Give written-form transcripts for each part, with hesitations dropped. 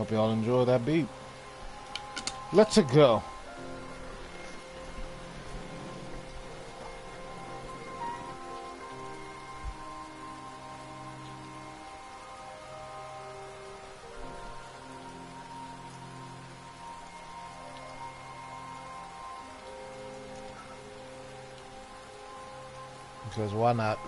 Hope y'all enjoy that beat. Let's go. Because why not?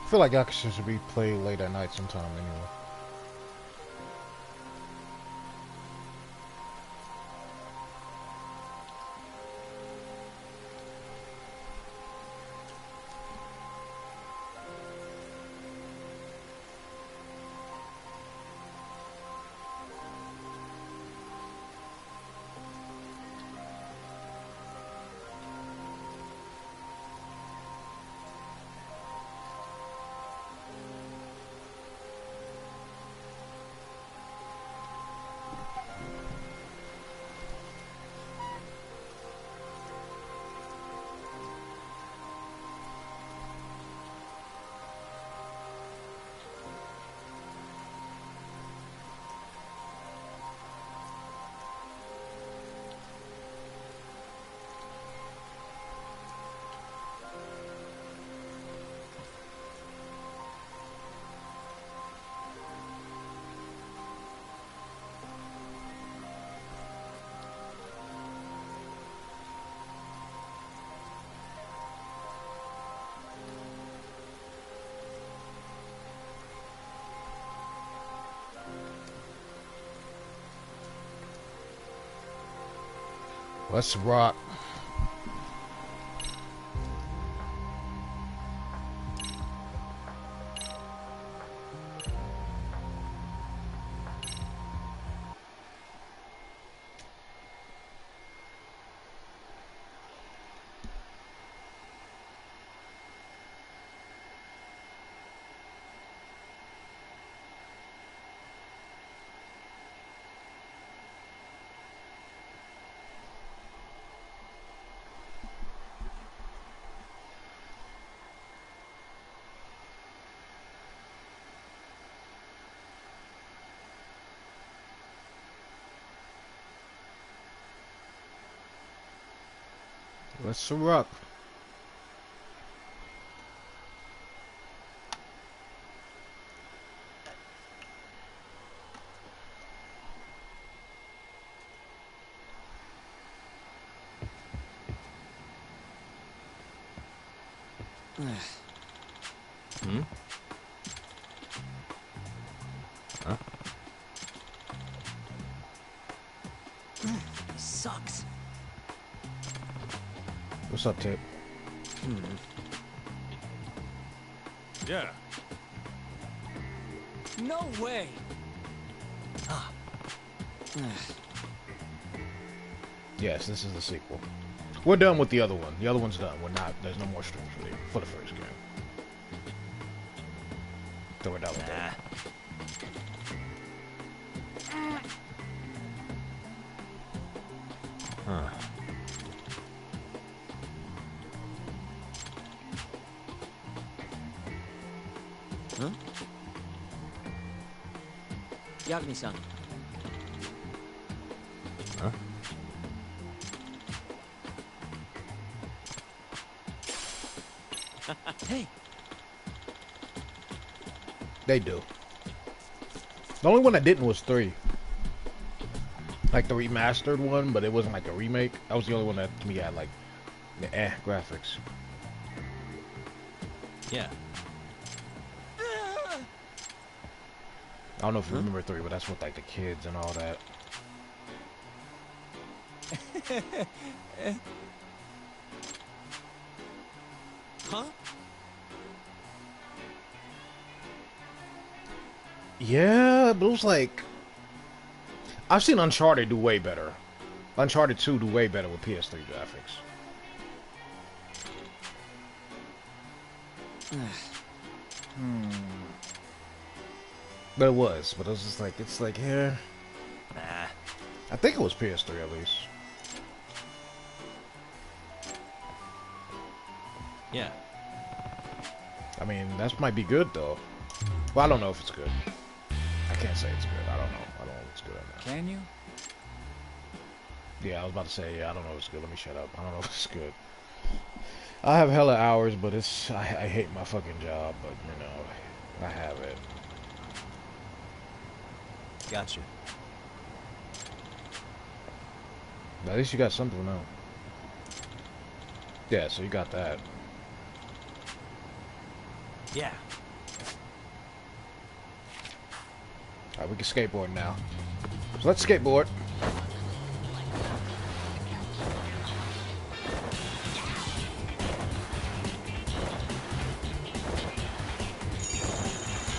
I feel like Yakuza should be played late at night sometime anyway. Let's rock. Let's rock. Hmm? Huh? This sucks. What's up, Tip? Yeah. No way. Yes, this is the sequel. We're done with the other one. The other one's done. We're not. There's no more streams for the first game. So we're done with that. Huh. Huh? Yagami-san. Huh? Hey. They do. The only one that didn't was 3. Like the remastered one, but it wasn't like a remake. That was the only one that to me had like the graphics. Yeah. I don't know if you remember 3, but that's with like the kids and all that. Huh? Yeah, but it was like I've seen Uncharted do way better. Uncharted 2 do way better with PS3 graphics. But it was just like, it's like here. Nah. I think it was PS3 at least. Yeah. I mean, that might be good though. Well, I don't know if it's good. I can't say it's good. I don't know. I don't know if it's good or not. Can you? Yeah, I was about to say, yeah, I don't know if it's good. Let me shut up. I don't know if it's good. I have hella hours, but it's, I hate my fucking job, but, you know, I have it. Gotcha. At least you got something now. Yeah, so you got that. Yeah. Alright, we can skateboard now. So let's skateboard.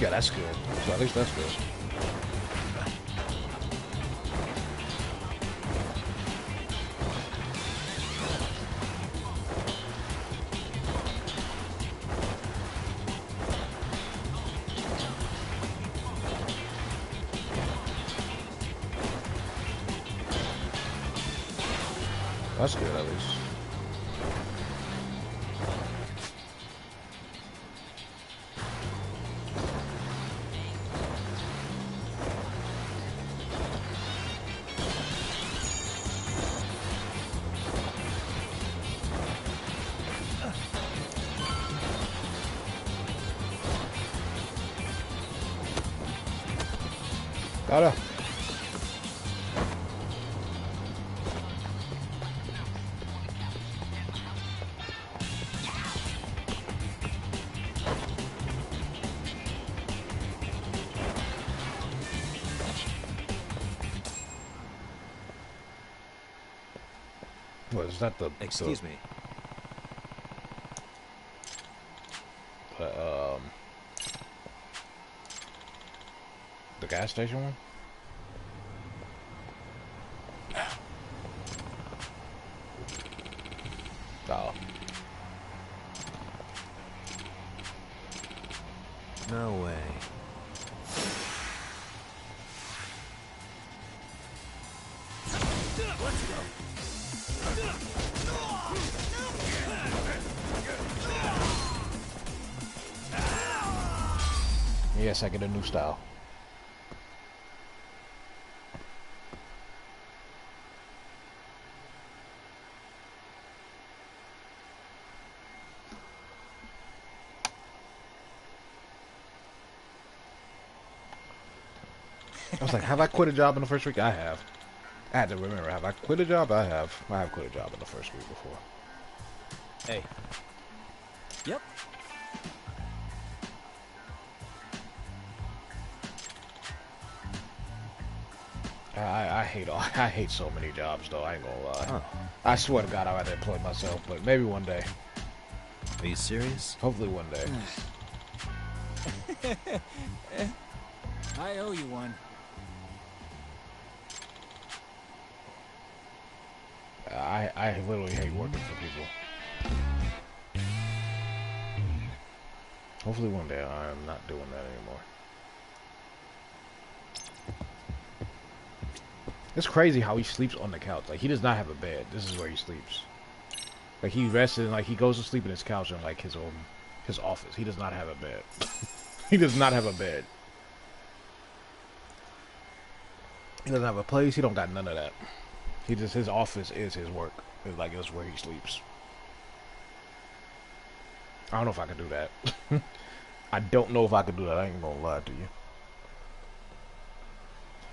Yeah, that's good. So at least that's good. That's good at least. Got it. What is that? Excuse me. The gas station one? Oh. No way. Yes, I get a new style. I was like, have I quit a job in the first week? I have. I had to remember, have I quit a job? I have. I have quit a job in the first week before. Hey. Yep. I hate so many jobs though, I ain't gonna lie. Huh. I swear to God I'd rather employ myself, but maybe one day. Are you serious? Hopefully one day. I owe you one. I literally hate working for people. Hopefully one day I'm not doing that anymore. It's crazy how he sleeps on the couch. Like, he does not have a bed. This is where he sleeps. Like, he rests and, like, he goes to sleep in his couch in, like, his office. He does not have a bed. He does not have a bed. He doesn't have a place. He don't got none of that. He just, his office is his work. It's like, it's where he sleeps. I don't know if I could do that. I don't know if I could do that. I ain't gonna lie to you.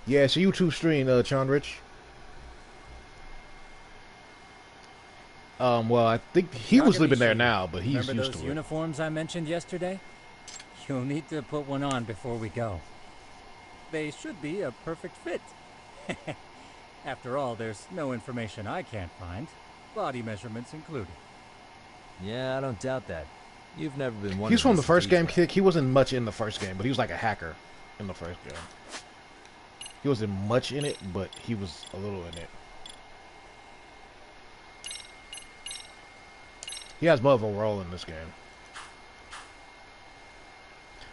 Yeah, it's a YouTube stream, Chandrich. Well, I think he was living there now, but he's Remember used those to it. uniforms I mentioned yesterday? You'll need to put one on before we go. They should be a perfect fit. After all, there's no information I can't find, body measurements included. Yeah, I don't doubt that. You've never been one. He's from the first game, Kick. Kick. He wasn't much in the first game, but he was like a hacker in the first game. He wasn't much in it, but he was a little in it. He has more of a role in this game.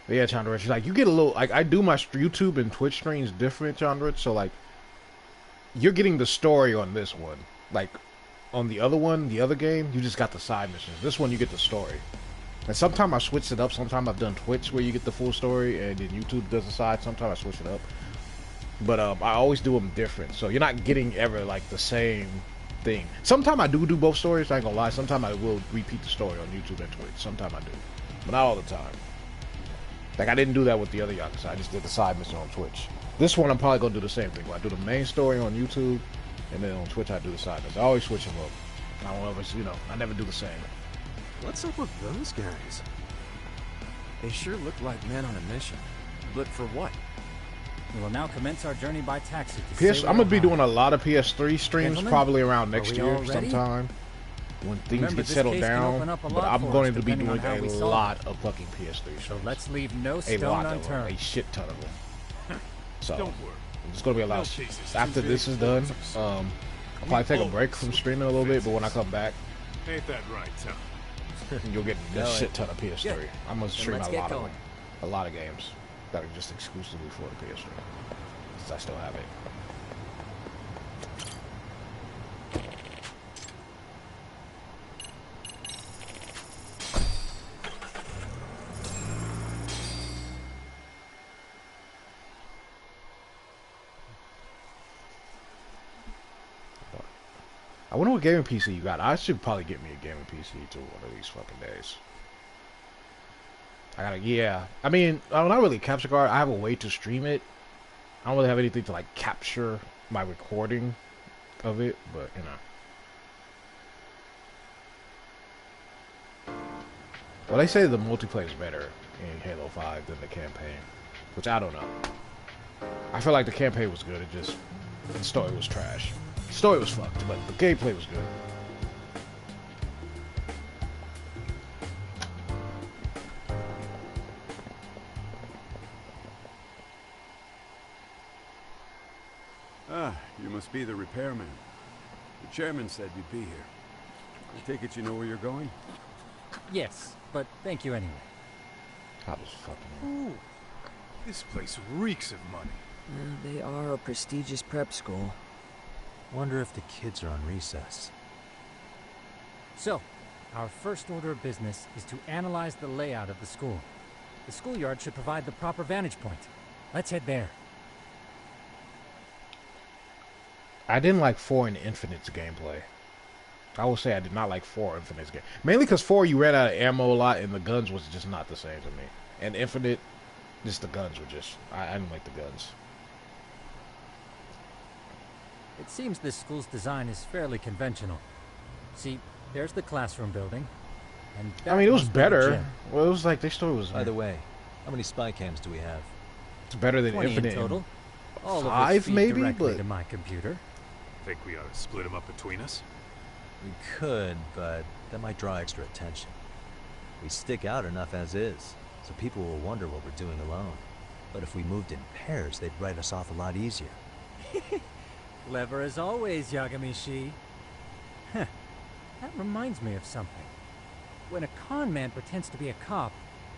But yeah, Chandra, she's like, you get a little, like, I do my YouTube and Twitch streams different, Chandra, so, like, you're getting the story on this one. Like, on the other one, the other game, you just got the side missions. This one, you get the story. And sometimes I switch it up. Sometimes I've done Twitch where you get the full story, and then YouTube does the side. Sometimes I switch it up. But I always do them different, so you're not getting ever, like, the same thing. Sometimes I do both stories, I ain't gonna lie. Sometimes I will repeat the story on YouTube and Twitch. Sometimes I do. But not all the time. Like, I didn't do that with the other Yakuza. I just did the side mission on Twitch. This one, I'm probably going to do the same thing. I do the main story on YouTube, and then on Twitch, I do the side mission. I always switch them up. I don't ever, you know, I never do the same. What's up with those guys? They sure look like men on a mission. But for what? We will now commence our journey by taxi to I'm going to be doing a lot of PS3 streams, Gentlemen, probably around next we year all ready? sometime. When things Remember, get this settled case can down, open up a but lot I'm for going us, to be depending on doing how we a solve lot of fucking PS3 So streams. let's leave no A stone lot of them. unturned. A shit ton of them. So, Don't worry. it's going to be a lot. No cases After too this big is done, for us. I'll probably take a break from streaming a little bit, but when I come back, Ain't that right, Tom? you'll get a shit ton of PS3. Good. I'm going to stream let's a get lot of going. them. A lot of games that are just exclusively for the PS3. Since I still have it. I wonder what gaming PC you got. I should probably get me a gaming PC too one of these fucking days. I gotta, yeah. I mean, I'm not really capture card. I have a way to stream it. I don't really have anything to like capture my recording of it, but you know. Well, they say the multiplayer is better in Halo 5 than the campaign, which I don't know. I feel like the campaign was good. It just, the story was trash. The story was fucked, but the gameplay was good. Ah, you must be the repairman. The chairman said you'd be here. I take it you know where you're going? Yes, but thank you anyway. I was fucking. Ooh, this place reeks of money. They are a prestigious prep school. Wonder if the kids are on recess. So, our first order of business is to analyze the layout of the school. The schoolyard should provide the proper vantage point. Let's head there. I didn't like 4 in Infinite's gameplay. I will say I did not like 4 Infinite's game. Mainly because 4 you ran out of ammo a lot and the guns was just not the same to me. And Infinite, just the guns were just, I didn't like the guns. It seems this school's design is fairly conventional. See, there's the classroom building. And I mean, it was must be the better. gym. Well, it was like, their story was By the way, how many spy cams do we have? it's better than 20 Infinite. in total. All of 5 which feed maybe, directly but to my computer. Think we ought to split them up between us? We could, but that might draw extra attention. We stick out enough as is, so people will wonder what we're doing alone. But if we moved in pairs, they'd write us off a lot easier. Clever as always, Yagami-shi. Huh. That reminds me of something. When a con man pretends to be a cop,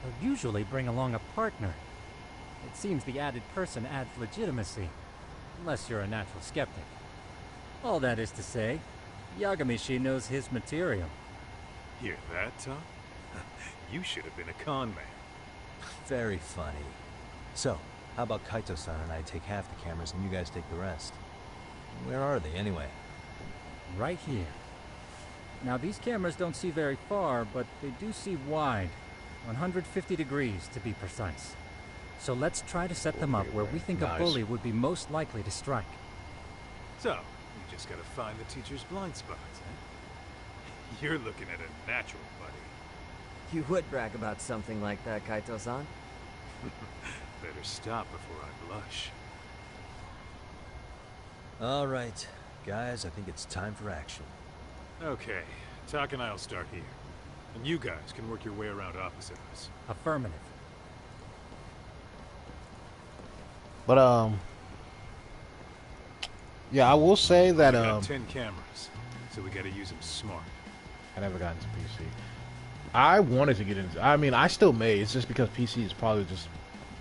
they'll usually bring along a partner. It seems the added person adds legitimacy, unless you're a natural skeptic. All that is to say, Yagami-shi knows his material. Hear that, Tom? You should have been a con man. Very funny. So, how about Kaito-san and I take half the cameras and you guys take the rest? Where are they, anyway? Right here. Now, these cameras don't see very far, but they do see wide. 150 degrees, to be precise. So let's try to set them up where we think a Nice. bully would be most likely to strike. So, you just gotta find the teacher's blind spots, eh? You're looking at a natural, buddy. You would brag about something like that, Kaito-san. Better stop before I blush. All right, guys, I think it's time for action. Okay, Tak and I'll start here. And you guys can work your way around opposite us. Affirmative. But Yeah, I will say that We got 10 cameras, so we gotta use them smart. I never got into PC. I wanted to get into. I mean, I still may. It's just because PC is probably just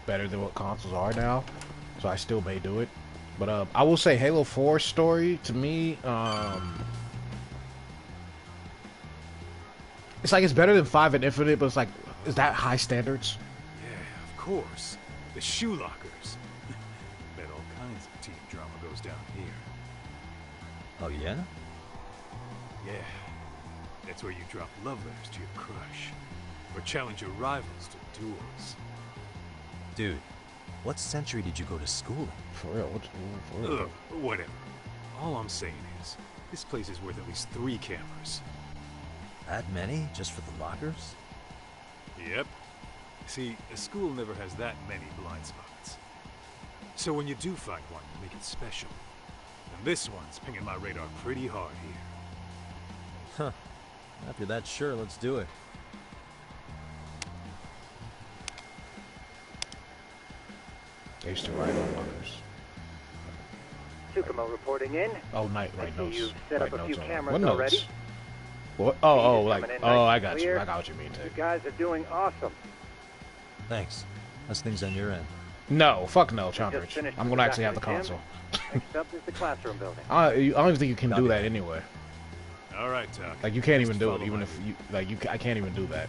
better than what consoles are now, so I still may do it. But I will say Halo 4 story to me, it's like it's better than 5 and Infinite, but it's like, is that high standards? Yeah, of course. The shoe lockers. Bet all kinds of team drama goes down here. Oh, yeah? Yeah. That's where you drop love letters to your crush. Or challenge your rivals to duels. Dude, what century did you go to school in? For real, for real. Ugh, whatever. All I'm saying is, this place is worth at least 3 cameras. That many? Just for the lockers? Yep. See, a school never has that many blind spots. So when you do find one, you make it special. And this one's pinging my radar pretty hard here. Huh. If you're that sure, let's do it. They used to write on lockers. Tsukumo reporting in. Oh, right notes. You've set up Write a few notes on it. cameras What notes? already. What? Oh, Feed is like, coming in oh, nice I and got you. clear. I got what you mean, You Tate. guys are doing awesome. Thanks. How's things on your end? No, fuck no, Just Chandrich. finished I'm with gonna actually have the back of console. gym. Next up is the classroom building. I don't even think you can Copy do that that. anyway. All right, Tuck. Like you can't even Just do it, follow even my if lead. you like you. I can't even do that.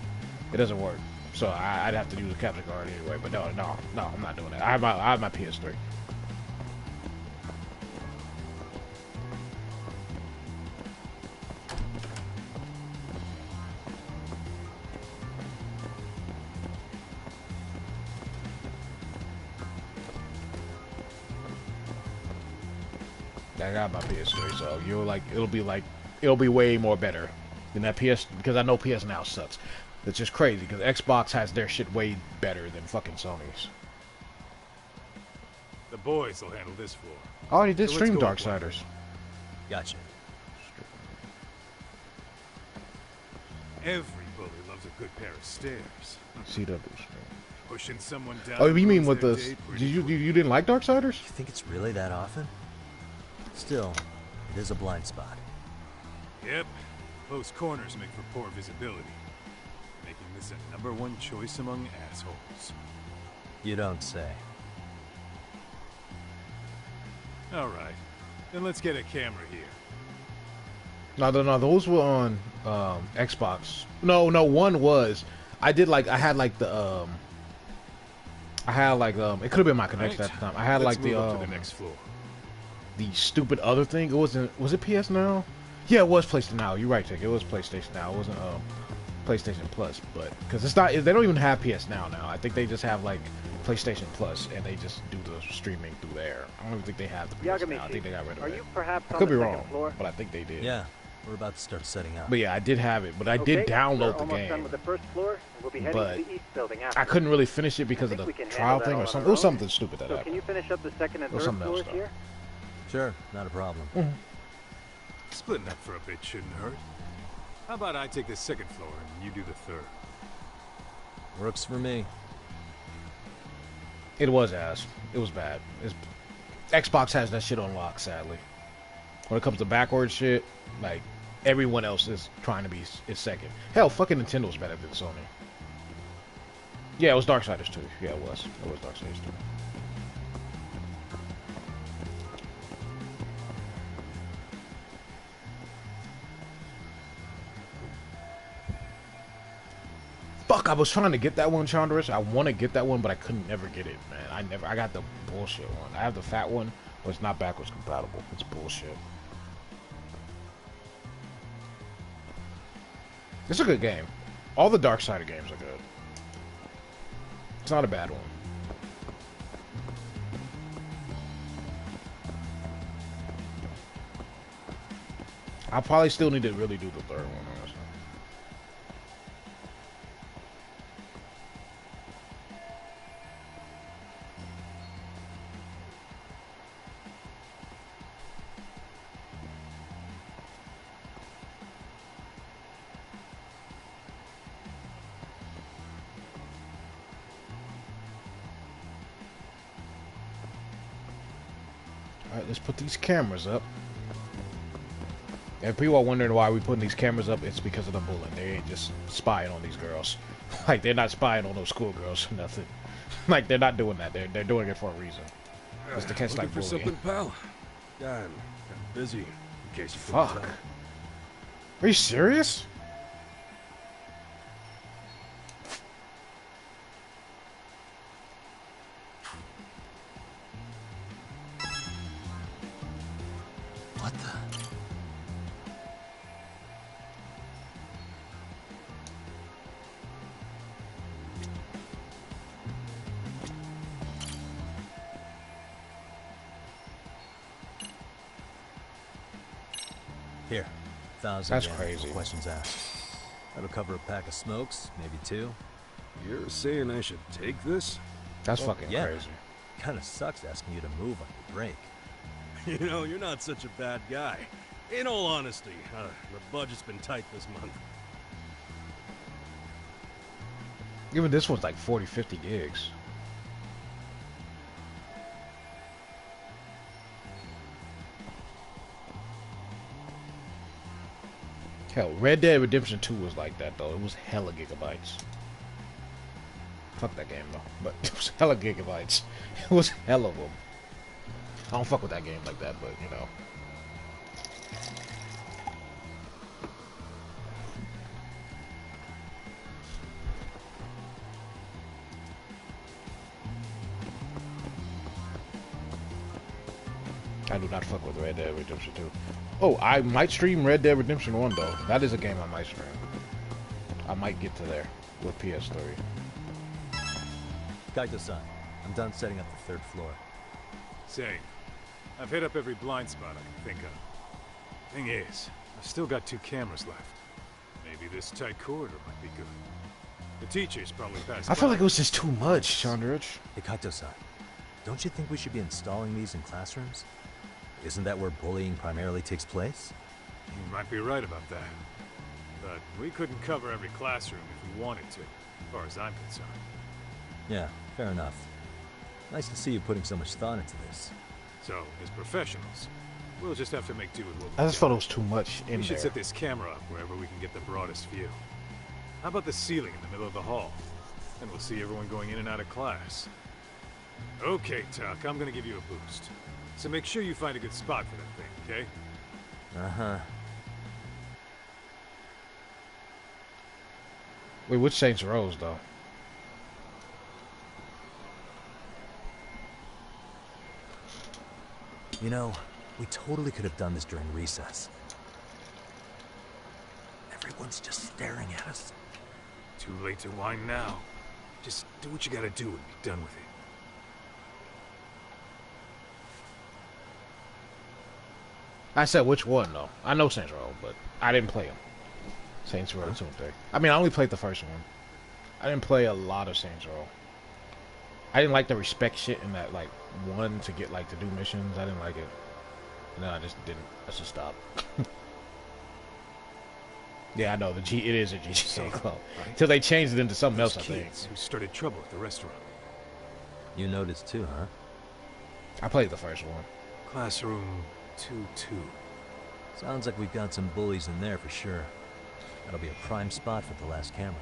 It doesn't work. So I'd have to use the capture card anyway. But no, I'm not doing that. I have my PS3. I got my PS3, so it'll be way more better than that PS, because I know PS Now sucks. It's just crazy because Xbox has their shit way better than fucking Sony's. The boys will handle this floor. I already did So let's stream go up one. Darksiders. Gotcha. Every bully loves a good pair of stairs. CW. Pushing someone down. Oh, you mean ruins with their the? day Did pretty you quick. you didn't like Darksiders? You think it's really that often? Still, it is a blind spot. Yep. Close corners make for poor visibility, making this a #1 choice among assholes. You don't say. All right, then let's get a camera here. No, those were on Xbox. No, one was. I had it could have been my connection Right. at the time. I had Let's like the move up to the next floor. the stupid other thing. It wasn't. Was it PS Now? Yeah, it was PlayStation Now. You're right, Tick. It was PlayStation Now. It wasn't PlayStation Plus, but because it's not. They don't even have PS Now. I think they just have like PlayStation Plus, and they just do the streaming through there. I don't even think they have the PS Now. I think they got rid of Are it. you perhaps I on could the be second wrong, floor? but I think they did. Yeah, we're about to start setting up. But yeah, I did have it, but I Okay, did we're download the almost done game. with the first floor, and we'll be heading But to the east building after. I couldn't really finish it because of think the we can trial handle that thing all or on something. our It was own. something stupid that So can happened. you finish up the second and Or third something else, floors though. here? Sure, not a problem. Splitting up for a bit shouldn't hurt. How about I take the second floor and you do the third? Works for me. It was ass. It was bad. Xbox has that shit on lock, sadly. When it comes to backwards shit, like everyone else is trying to be is second. Hell, fucking Nintendo's better than Sony. Yeah, it was Darksiders 2. Yeah, it was. It was Darksiders 2. Fuck, I was trying to get that one, Chandris. I want to get that one, but I couldn't never get it, man. I got the bullshit one. I have the fat one, but it's not backwards compatible. It's bullshit. It's a good game. All the Darksider games are good. It's not a bad one. I'll probably still need to really do the third one, honestly. Alright, let's put these cameras up. And people are wondering why we putting these cameras up. It's because of the bullying. They ain't just spying on these girls. Like, they're not spying on those schoolgirls or nothing. Like, they're not doing that. They're doing it for a reason. It's to catch, like, Looking for bullying. something, pal? Yeah, I'm busy. In case you Fuck. couldn't tell. Are you serious? What the? Here, 1,000. That's yen, crazy. no questions asked. That'll cover a pack of smokes, maybe 2. You're saying I should take this? That's fucking yeah. crazy. Kinda sucks asking you to move on your break. You know, you're not such a bad guy. In all honesty, the budget's been tight this month. Even this one's like 40, 50 gigs. Hell, Red Dead Redemption 2 was like that though. It was hella gigabytes. Fuck that game though. But it was hella gigabytes. It was hella of them. I don't fuck with that game like that, but you know. I do not fuck with Red Dead Redemption 2. Oh, I might stream Red Dead Redemption 1 though. That is a game I might stream. I might get to there with PS3. Kaito-san, I'm done setting up the 3rd floor. Same. I've hit up every blind spot I can think of. Thing is, I've still got 2 cameras left. Maybe this tight corridor might be good. The teacher's probably passed I feel by. like it was just too much, Chandrich. Hey, Kaito-san, don't you think we should be installing these in classrooms? Isn't that where bullying primarily takes place? You might be right about that. But we couldn't cover every classroom if we wanted to, as far as I'm concerned. Yeah, fair enough. Nice to see you putting so much thought into this. So, as professionals, we'll just have to make do with what I we just got. felt it was too much in We should there. set this camera up wherever we can get the broadest view. How about the ceiling in the middle of the hall? Then we'll see everyone going in and out of class. Okay, Tuck, I'm gonna give you a boost. So make sure you find a good spot for that thing, okay? Uh-huh. Wait, which Saints Rose though? You know, we totally could have done this during recess. Everyone's just staring at us. Too late to whine now. Just do what you gotta do and be done with it. I said which one though. I know Saints Row, but I didn't play them. Saints Row 2 and 3. I mean, I only played the first one. I didn't play a lot of Saints Row. I didn't like the respect shit in that like one to get like to do missions. I didn't like it. And then I just didn't. I just stopped. Yeah, I know it is a GTA club. Till they changed it into something else, I think. Kids who started trouble at the restaurant. You noticed too, huh? I played the first one. Classroom 2-2. Sounds like we've got some bullies in there for sure. That'll be a prime spot for the last camera.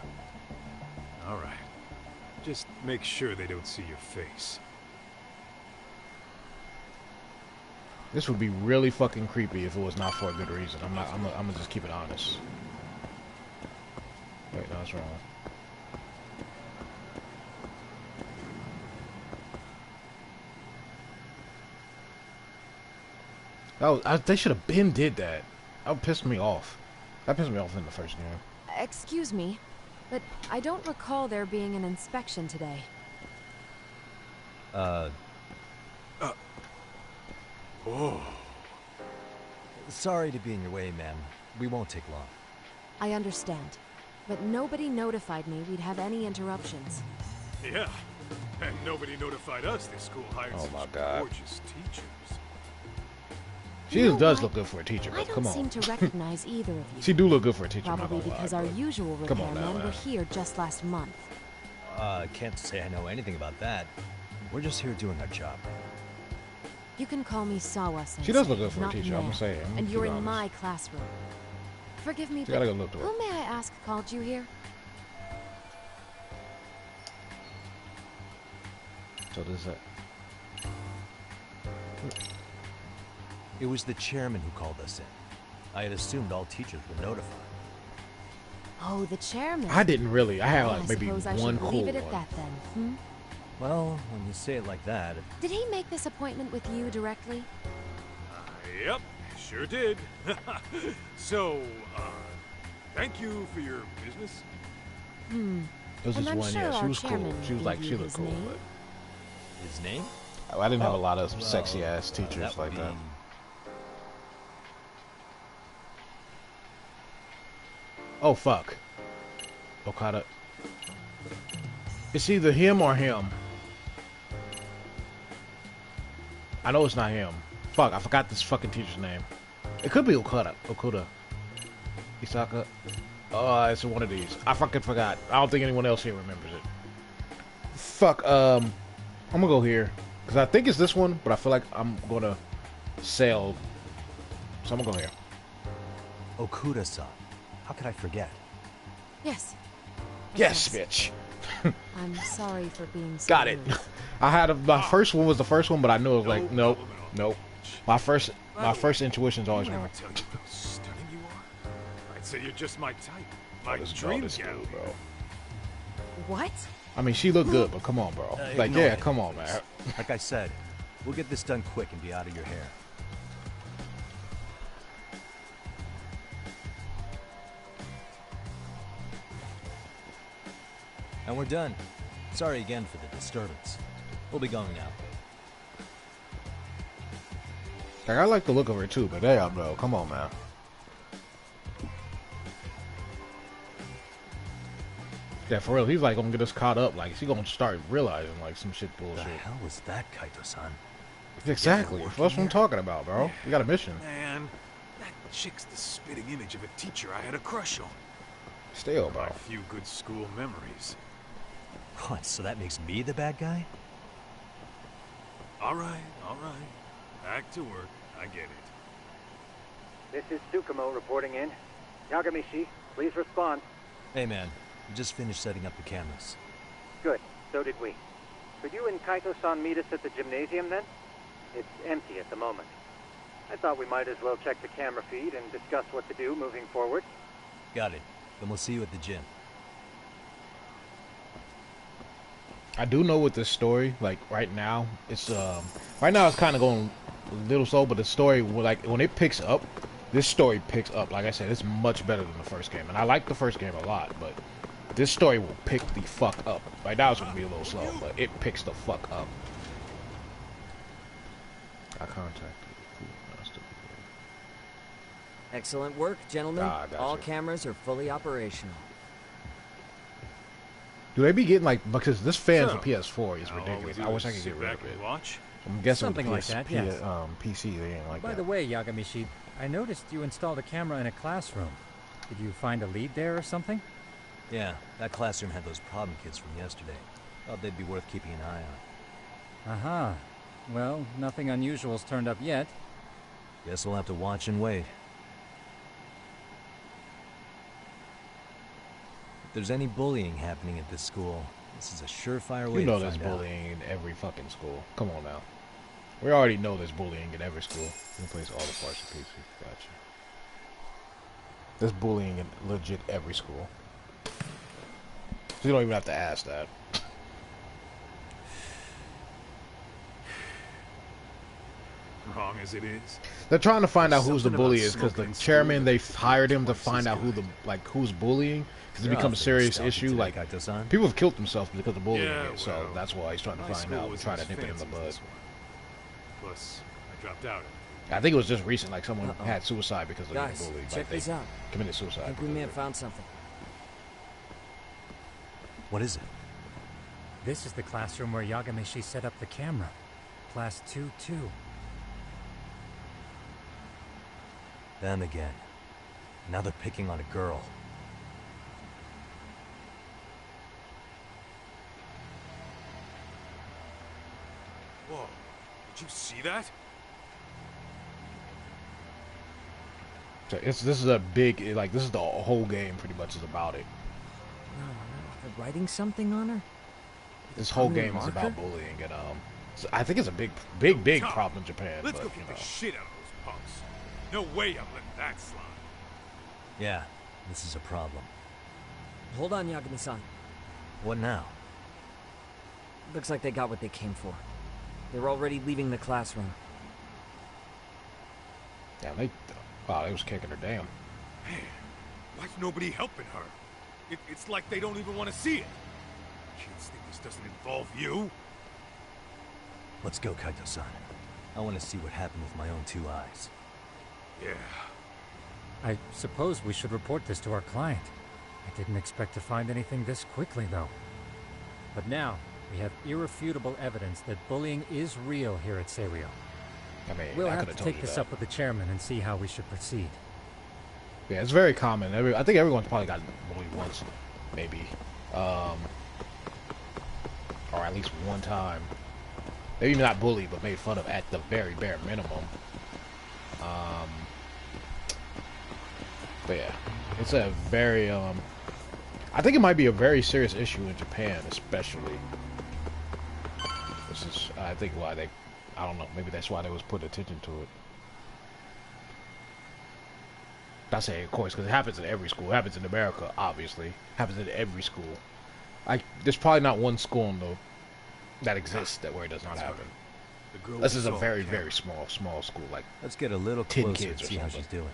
All right. Just make sure they don't see your face. This would be really fucking creepy if it was not for a good reason. I'm gonna just keep it honest. Wait, no, that's wrong. Oh, they should have been did that. That pissed me off. That pissed me off in the first game. Excuse me, but I don't recall there being an inspection today. Oh. Sorry to be in your way, ma'am. We won't take long. I understand, but nobody notified me we'd have any interruptions. Yeah. And nobody notified us this school hired Oh such my God. gorgeous teachers. She You know does what? look good for a teacher, I but don't come seem on. to recognize either of you. She do look good for a teacher, I'm not Probably gonna lie, because our but usual come on now, repairmen were man. here just last month. I can't say I know anything about that. We're just here doing our job. You can call me Sawa-sensei. She does look good for a not teacher, I'm gonna Nair, say it. And you're in my classroom. Forgive me, You but gotta go look to her. who may I ask called you here? So this is it. It was the chairman who called us in. I had assumed all teachers were notified. Oh, the chairman. I didn't really. I had Well, like maybe suppose I one should cool leave it at one. that then. Hmm? Well, when you say it like that, Did he make this appointment with you directly? Yep, sure did. So, thank you for your business. It was And just I'm one, sure yeah. She our was cool. chairman She was like, gave she you looked his cool, name? his name? but I didn't have a lot of Well, sexy ass teachers that would like that. be- Oh fuck. Okada. It's either him or him. I know it's not him. Fuck, I forgot this fucking teacher's name. It could be Okada. Okuda. Isaka. Oh, it's one of these. I fucking forgot. I don't think anyone else here remembers it. Fuck, I'm gonna go here. Because I think it's this one, but I feel like I'm gonna sell. So I'm gonna go here. Okuda-san. How could I forget? Yes. Of Yes, course. bitch. I'm sorry for being so Got it. rude. I had my first one was the first one, but I knew it was like, No nope, problem at all. nope. My first intuition's always Did I right. ever tell you how stunning you are? I'd say you're just my type. My This dream this gal. dude, bro. What? I mean, she looked good, but come on, bro. Like, Ignore yeah, it, come on, please. man. Like I said, we'll get this done quick and be out of your hair. And we're done. Sorry again for the disturbance. We'll be going now. Like, I like the look of her too, but damn, bro, come on, man. Yeah, for real, he's like gonna get us caught up. Like, he gonna start realizing like some shit The bullshit. hell was that, Kaito-san? Exactly. That's what I'm talking about, bro. We got a mission. Man, that chick's the spitting image of a teacher I had a crush on. Still, My bro. few good school memories. What, so that makes me the bad guy? All right, all right. Back to work. I get it. This is Tsukumo reporting in. Yagamishi, please respond. Hey man, we just finished setting up the cameras. Good. So did we. Could you and Kaito-san meet us at the gymnasium then? It's empty at the moment. I thought we might as well check the camera feed and discuss what to do moving forward. Got it. Then we'll see you at the gym. I do know with this story, like right now, it's kind of going a little slow, but the story, like when it picks up, this story picks up. Like I said, it's much better than the first game, and I like the first game a lot, but this story will pick the fuck up. Right now, it's gonna be a little slow, but it picks the fuck up. I contacted. Excellent work, gentlemen. Ah, I got All you. cameras are fully operational. Do they be getting like, because this fan So, for PS4 is now all we ridiculous. do I wish I is could sit get rid back of it. and watch. I'm guessing Something like with the that, yes. PC they ain't like By that. the way, Yagamishi, I noticed you installed a camera in a classroom. Did you find a lead there or something? Yeah, that classroom had those problem kids from yesterday. Thought they'd be worth keeping an eye on. Aha. Well, nothing unusual's turned up yet. Guess we'll have to watch and wait. If there's any bullying happening at this school, this is a surefire way You know to there's find out. bullying in every fucking school. Come on now. We already know there's bullying in every school. Replace all the parts of PC. Gotcha. There's bullying in legit every school. So you don't even have to ask that. Wrong as it is. They're trying to find out who's the Something bully about is because the smoking chairman school they that hired him to twice find as out who good. who's bullying because it You're becomes a awfully serious stealthy issue. today, Like Kaito-san. people have killed themselves because of bullying Yeah, it, so well, that's why he's trying to my find school out, wasn't try to as nip it in the fancy as bud. this one. Plus, I dropped out. I think it was just recent, like someone Uh-oh. had suicide because of getting Guys, bullied. check Like they this out. committed I suicide. think we because may of have it. found something. What is it? This is the classroom where Yagamishi set up the camera. Class 2-2. Them again. Now they're picking on a girl. Whoa, did you see that? This is a big like this is the whole game pretty much is about it. No, they're writing something on her? This whole Probably a game is marker? about bullying, and I think it's a big Tom, problem in Japan. Let's But go you kick know, the shit out of those punks. No way I'm letting that slide. Yeah, this is a problem. Hold on, Yagami-san. What now? Looks like they got what they came for. They're already leaving the classroom. yeah, they was kicking her down. Man, why's nobody helping her? It's like they don't even want to see it. Kids think this doesn't involve you? Let's go, Kaito-san. I want to see what happened with my own 2 eyes. Yeah. I suppose we should report this to our client. I didn't expect to find anything this quickly, though. But now, we have irrefutable evidence that bullying is real here at Seiryō. I mean, We'll I have could have to told take you this that. up with the chairman and see how we should proceed. Yeah, it's very common. I think everyone's probably got bullied once, maybe, or at least one time. Maybe not bullied, but made fun of at the very bare minimum. But yeah, it's a very I think it might be a very serious issue in Japan, especially. This is, I think, why they, I don't know, maybe that's why they was putting attention to it. I say, of course, because it happens in every school. It happens in America, obviously. It happens in every school. There's probably not one school in the that exists where it does not happen. This is a very, very small school, like Let's get a little 10 closer kids and or see how something. she's doing.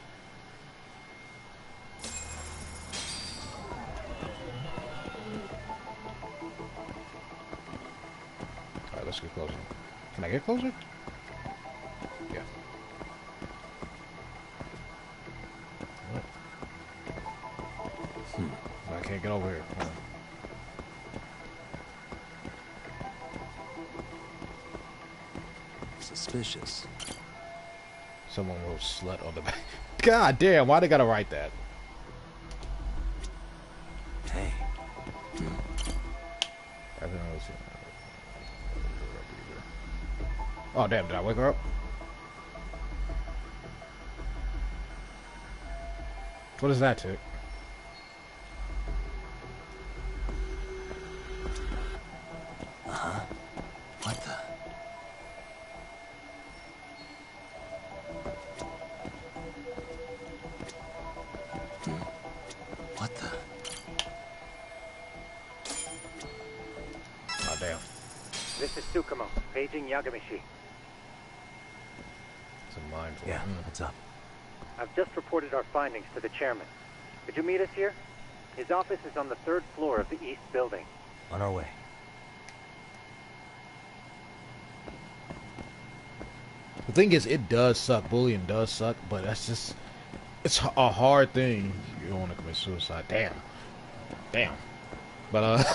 Alright, let's get closer. Can I get closer? Yeah. I can't get over here. Hold on. Suspicious. Someone wrote slut on the back. God damn, why they gotta write that? Hey, I think I was, oh damn, did I wake her up? What is that, Tick? what the? What the? Oh damn. This is Tsukumo, paging Yagamishi. It's a mindful. Yeah, what's up? I've just reported our findings to the chairman. Could you meet us here? His office is on the 3rd floor of the east building. On our way. The thing is, it does suck. Bullying does suck, but that's just, it's a hard thing. You don't want to commit suicide. Damn. But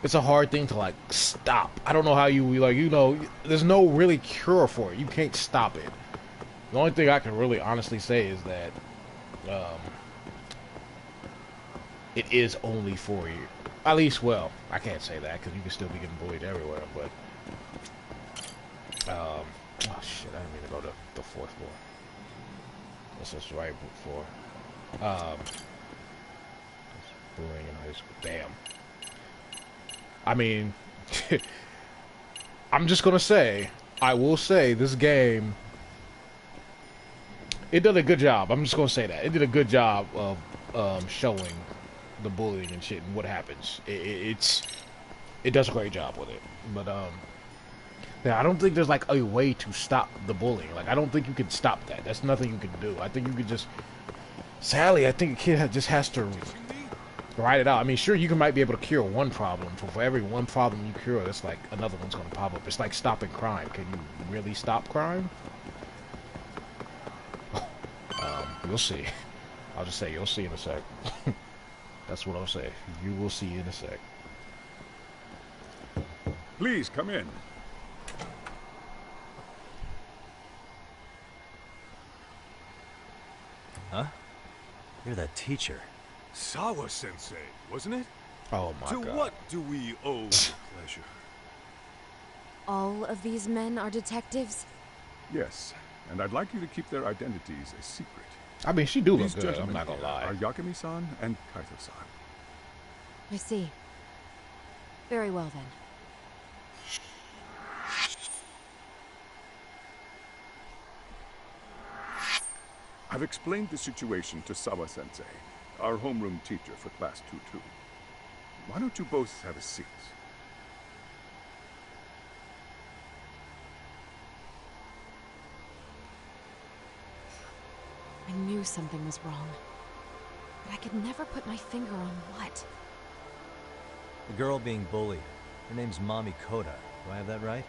it's a hard thing to like stop. I don't know how you like. You know, there's no really cure for it. You can't stop it. The only thing I can really honestly say is that it is only for you. At least, well, I can't say that because you can still be getting bullied everywhere. But oh shit, I didn't mean to go to the 4th floor. This is right floor. Bullying in high school. Damn. I mean, I'm just gonna say, I will say this game, it did a good job. I'm just gonna say that it did a good job of showing the bullying and shit and what happens. It does a great job with it. But yeah, I don't think there's like a way to stop the bullying. Like I don't think you can stop that. That's nothing you can do. I think you could just, sadly, I think a kid just has to write it out. I mean, sure, you might be able to cure one problem. For every one problem you cure, that's like another one's going to pop up. It's like stopping crime. Can you really stop crime? You'll see. I'll just say you'll see in a sec. That's what I'll say. You will see in a sec. Please come in. Huh? You're that teacher. Sawa-sensei, wasn't it? Oh my To god. what do we owe pleasure? All of these men are detectives? Yes, and I'd like you to keep their identities a secret. I mean, she do look These good. I'm gentlemen not gonna here lie. are Yakami-san and Kaito-san. I see. Very well then. I've explained the situation to Sawa-sensei, our homeroom teacher for Class 2-2. Why don't you both have a seat? I knew something was wrong. But I could never put my finger on what. The girl being bullied. Her name's Mami Koda. Do I have that right?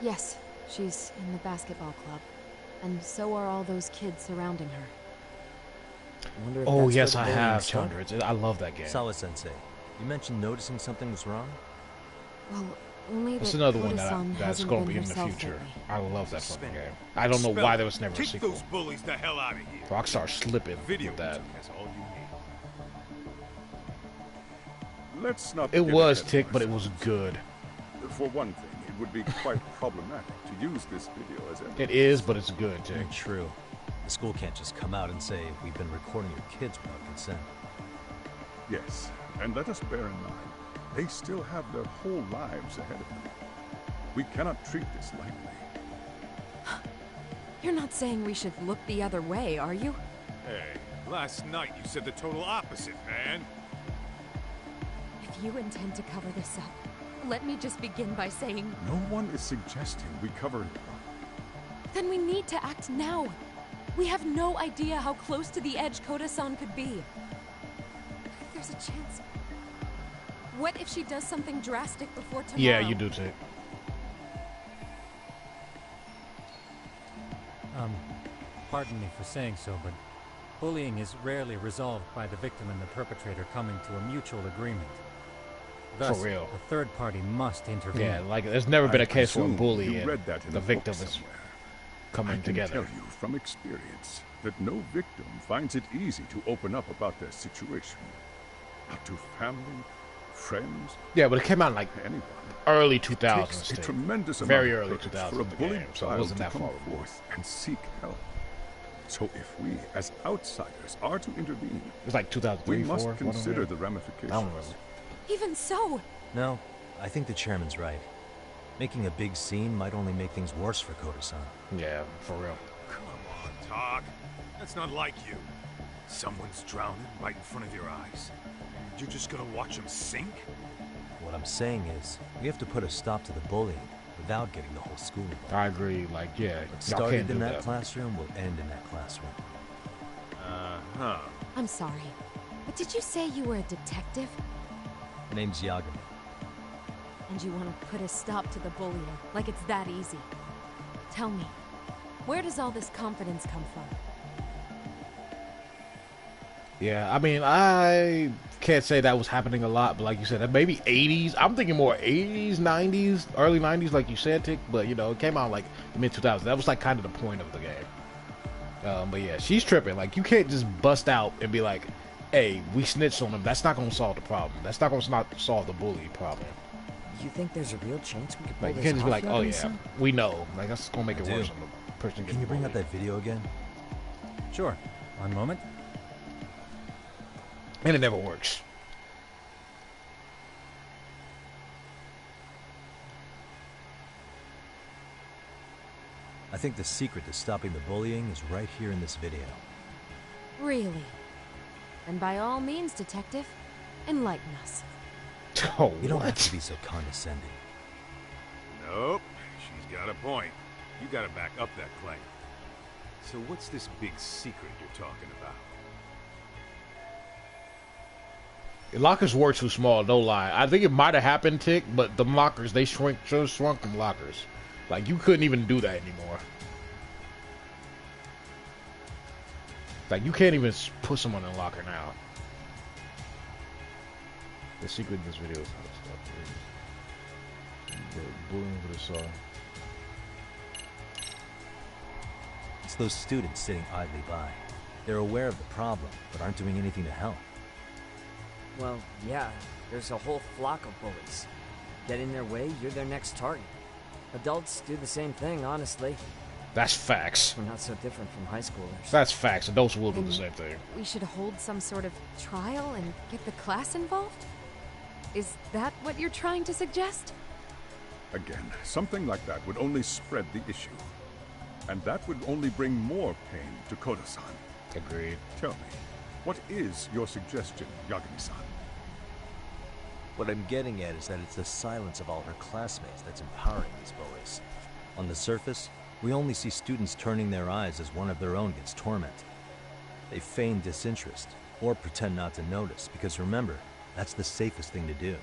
Yes, she's in the basketball club. And so are all those kids surrounding her. I wonder if Oh that's yes, where I the bullying have, started. Chandra. I love that game. Sawa-sensei, you mentioned noticing something was wrong? Well, only That's that another one Koda-san that's hasn't gonna been be in the herself future. lately. I love that fucking game. I don't know why there was never a Kick sequel. those bullies the hell out of here. Rockstar slipping Video with that. has all you need. Let's not It get was ahead of tick, but it was ourselves. good. For one thing, it would be quite problematic to use this video as evidence. It is, but it's good, Tick. Very true. The school can't just come out and say, we've been recording your kids without consent. Yes, and let us bear in mind, they still have their whole lives ahead of them. We cannot treat this lightly. You're not saying we should look the other way, are you? Hey, last night you said the total opposite, man. If you intend to cover this up, let me just begin by saying, No one is suggesting we cover it up. then we need to act now. We have no idea how close to the edge Koda-san could be. There's a chance. What if she does something drastic before tomorrow? Yeah, you do, Tick. Pardon me for saying so, but bullying is rarely resolved by the victim and the perpetrator coming to a mutual agreement. Thus, For real. a third party must intervene. Yeah, like there's never been a case where a presume bully you and read that in the a book victim is somewhere. coming I can together. tell you from experience that no victim finds it easy to open up about their situation. Not to family, friends, Yeah, but it came out in like anyone. early It 2000s. takes a Tick. tremendous Very amount of early courage 2000s for a the bullied game, so it child wasn't to that come far removed. forth and seek help. So if we, as outsiders, are to intervene, It was like 2003, we 4. must one of consider them. the ramifications. I don't remember. Even so, No, I think the chairman's right. Making a big scene might only make things worse for Koda-san. Yeah, for real. Come on, Talk. That's not like you. Someone's drowning right in front of your eyes. And you're just gonna watch them sink? What I'm saying is, we have to put a stop to the bullying without getting the whole school involved. I agree. Like, yeah, What y'all started can't do in that that. classroom will end in that classroom. Uh-huh. I'm sorry. But did you say you were a detective? Her name's Yagami. And you want to put a stop to the bullying, like it's that easy. Tell me, where does all this confidence come from? Yeah, I mean, I can't say that was happening a lot, but like you said, maybe 80s. I'm thinking more 80s, 90s, early 90s, like you said, Tick. But you know, it came out like mid 2000s. That was like kind of the point of the game. But yeah, she's tripping. Like, you can't just bust out and be like, "Hey, we snitched on him." That's not gonna solve the problem. That's not gonna solve the bully problem. You think there's a real chance we could pull Like, you this can't just be off, like, "Oh yeah, Yagami-san? we know." Like, that's gonna make I it do. worse on the person getting Can you bring up bullied. that video again? Sure. One moment. And it never works. I think the secret to stopping the bullying is right here in this video. Really? And by all means, detective, enlighten us. Oh, You don't what? have to be so condescending. Nope. She's got a point. You gotta back up that claim. So what's this big secret you're talking about? Lockers were too small, no lie. I think it might have happened, Tick, but the lockers, they shrunk them lockers. Like, you couldn't even do that anymore. Like, you can't even put someone in a locker now. The secret in this video is how to stop bullying for the song. It's those students sitting idly by. They're aware of the problem, but aren't doing anything to help. Well, yeah, there's a whole flock of bullies. Get in their way, you're their next target. Adults do the same thing, honestly. That's facts. We're not so different from high schoolers. That's facts. Adults will do the And same thing. We should hold some sort of trial and get the class involved? Is that what you're trying to suggest? Again, something like that would only spread the issue. And that would only bring more pain to Koda-san. Agreed. Tell me, what is your suggestion, Yagami-san? What I'm getting at is that it's the silence of all her classmates that's empowering these bullies. On the surface, we only see students turning their eyes as one of their own gets tormented. They feign disinterest, or pretend not to notice, because remember, that's the safest thing to do.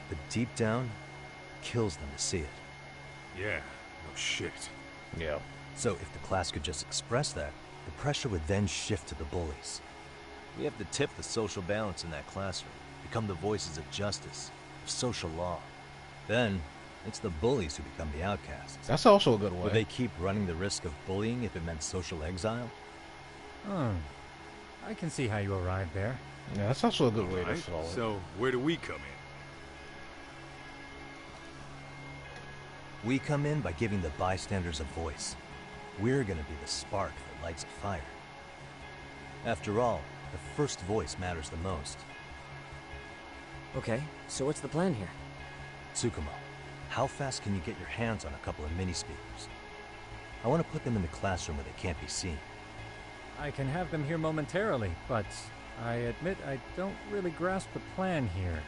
But deep down, it kills them to see it. Yeah, no shit. Yeah. So if the class could just express that, the pressure would then shift to the bullies. We have to tip the social balance in that classroom, become the voices of justice, of social law. Then, it's the bullies who become the outcasts. That's also a good way. Would they keep running the risk of bullying if it meant social exile? I can see how you arrived there. Yeah, that's also a good way to Right? solve it. So, where do we come in? We come in by giving the bystanders a voice. We're gonna be the spark that lights a fire. After all, the first voice matters the most. Okay, so what's the plan here? Tsukumo, how fast can you get your hands on a couple of mini speakers? I want to put them in the classroom where they can't be seen. I can have them here momentarily, but I admit I don't really grasp the plan here.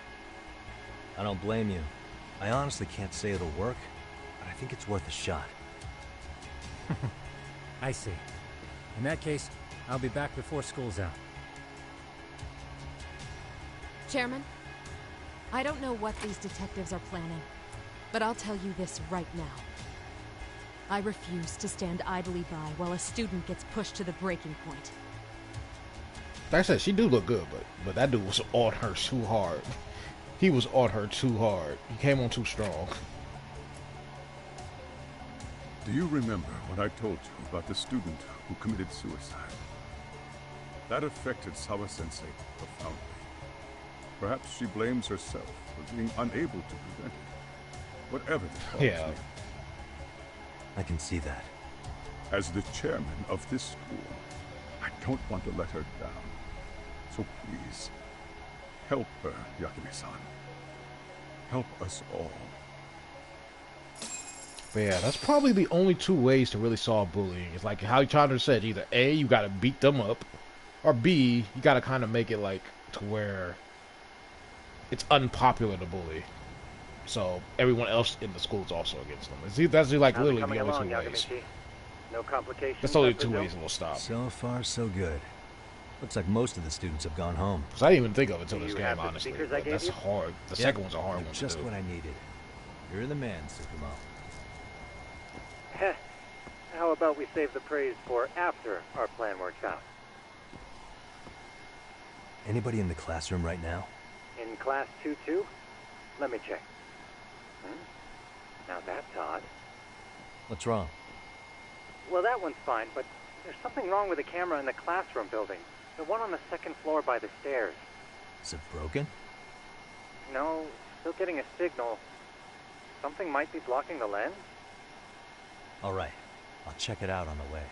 I don't blame you. I honestly can't say it'll work, but I think it's worth a shot. I see. In that case, I'll be back before school's out. Chairman, I don't know what these detectives are planning, but I'll tell you this right now. I refuse to stand idly by while a student gets pushed to the breaking point. Like I said, she do look good, but that dude was on her too hard. He was on her too hard. He came on too strong. Do you remember what I told you about the student who committed suicide? That affected Sawa-sensei profoundly. Perhaps she blames herself for being unable to prevent it. Whatever the cause Yeah. may be. I can see that. As the chairman of this school, I don't want to let her down. So please, help her, Yakumi-san. Help us all. But yeah, that's probably the only two ways to really solve bullying. It's like how Chandra said, either A, you gotta beat them up, or B, you gotta kind of make it like to where it's unpopular to bully. So everyone else in the school is also against them. That's like How's it literally coming the only along, two ways. Yagamichi? No complications? That's the only I two presume? ways it will stop. So far, so good. Looks like most of the students have gone home. Because I didn't even think of it until Do this you game, have the honestly. speakers I But gave that's you? hard. The Yep, second one's a hard they're one just to do. what I needed. You're the man, Tsukumo. Heh. How about we save the praise for after our plan works out? Anybody in the classroom right now? In class 2-2? Let me check. Now that's odd. What's wrong? Well, that one's fine, but there's something wrong with the camera in the classroom building. The one on the second floor by the stairs. Is it broken? No, still getting a signal. Something might be blocking the lens? All right. I'll check it out on the way.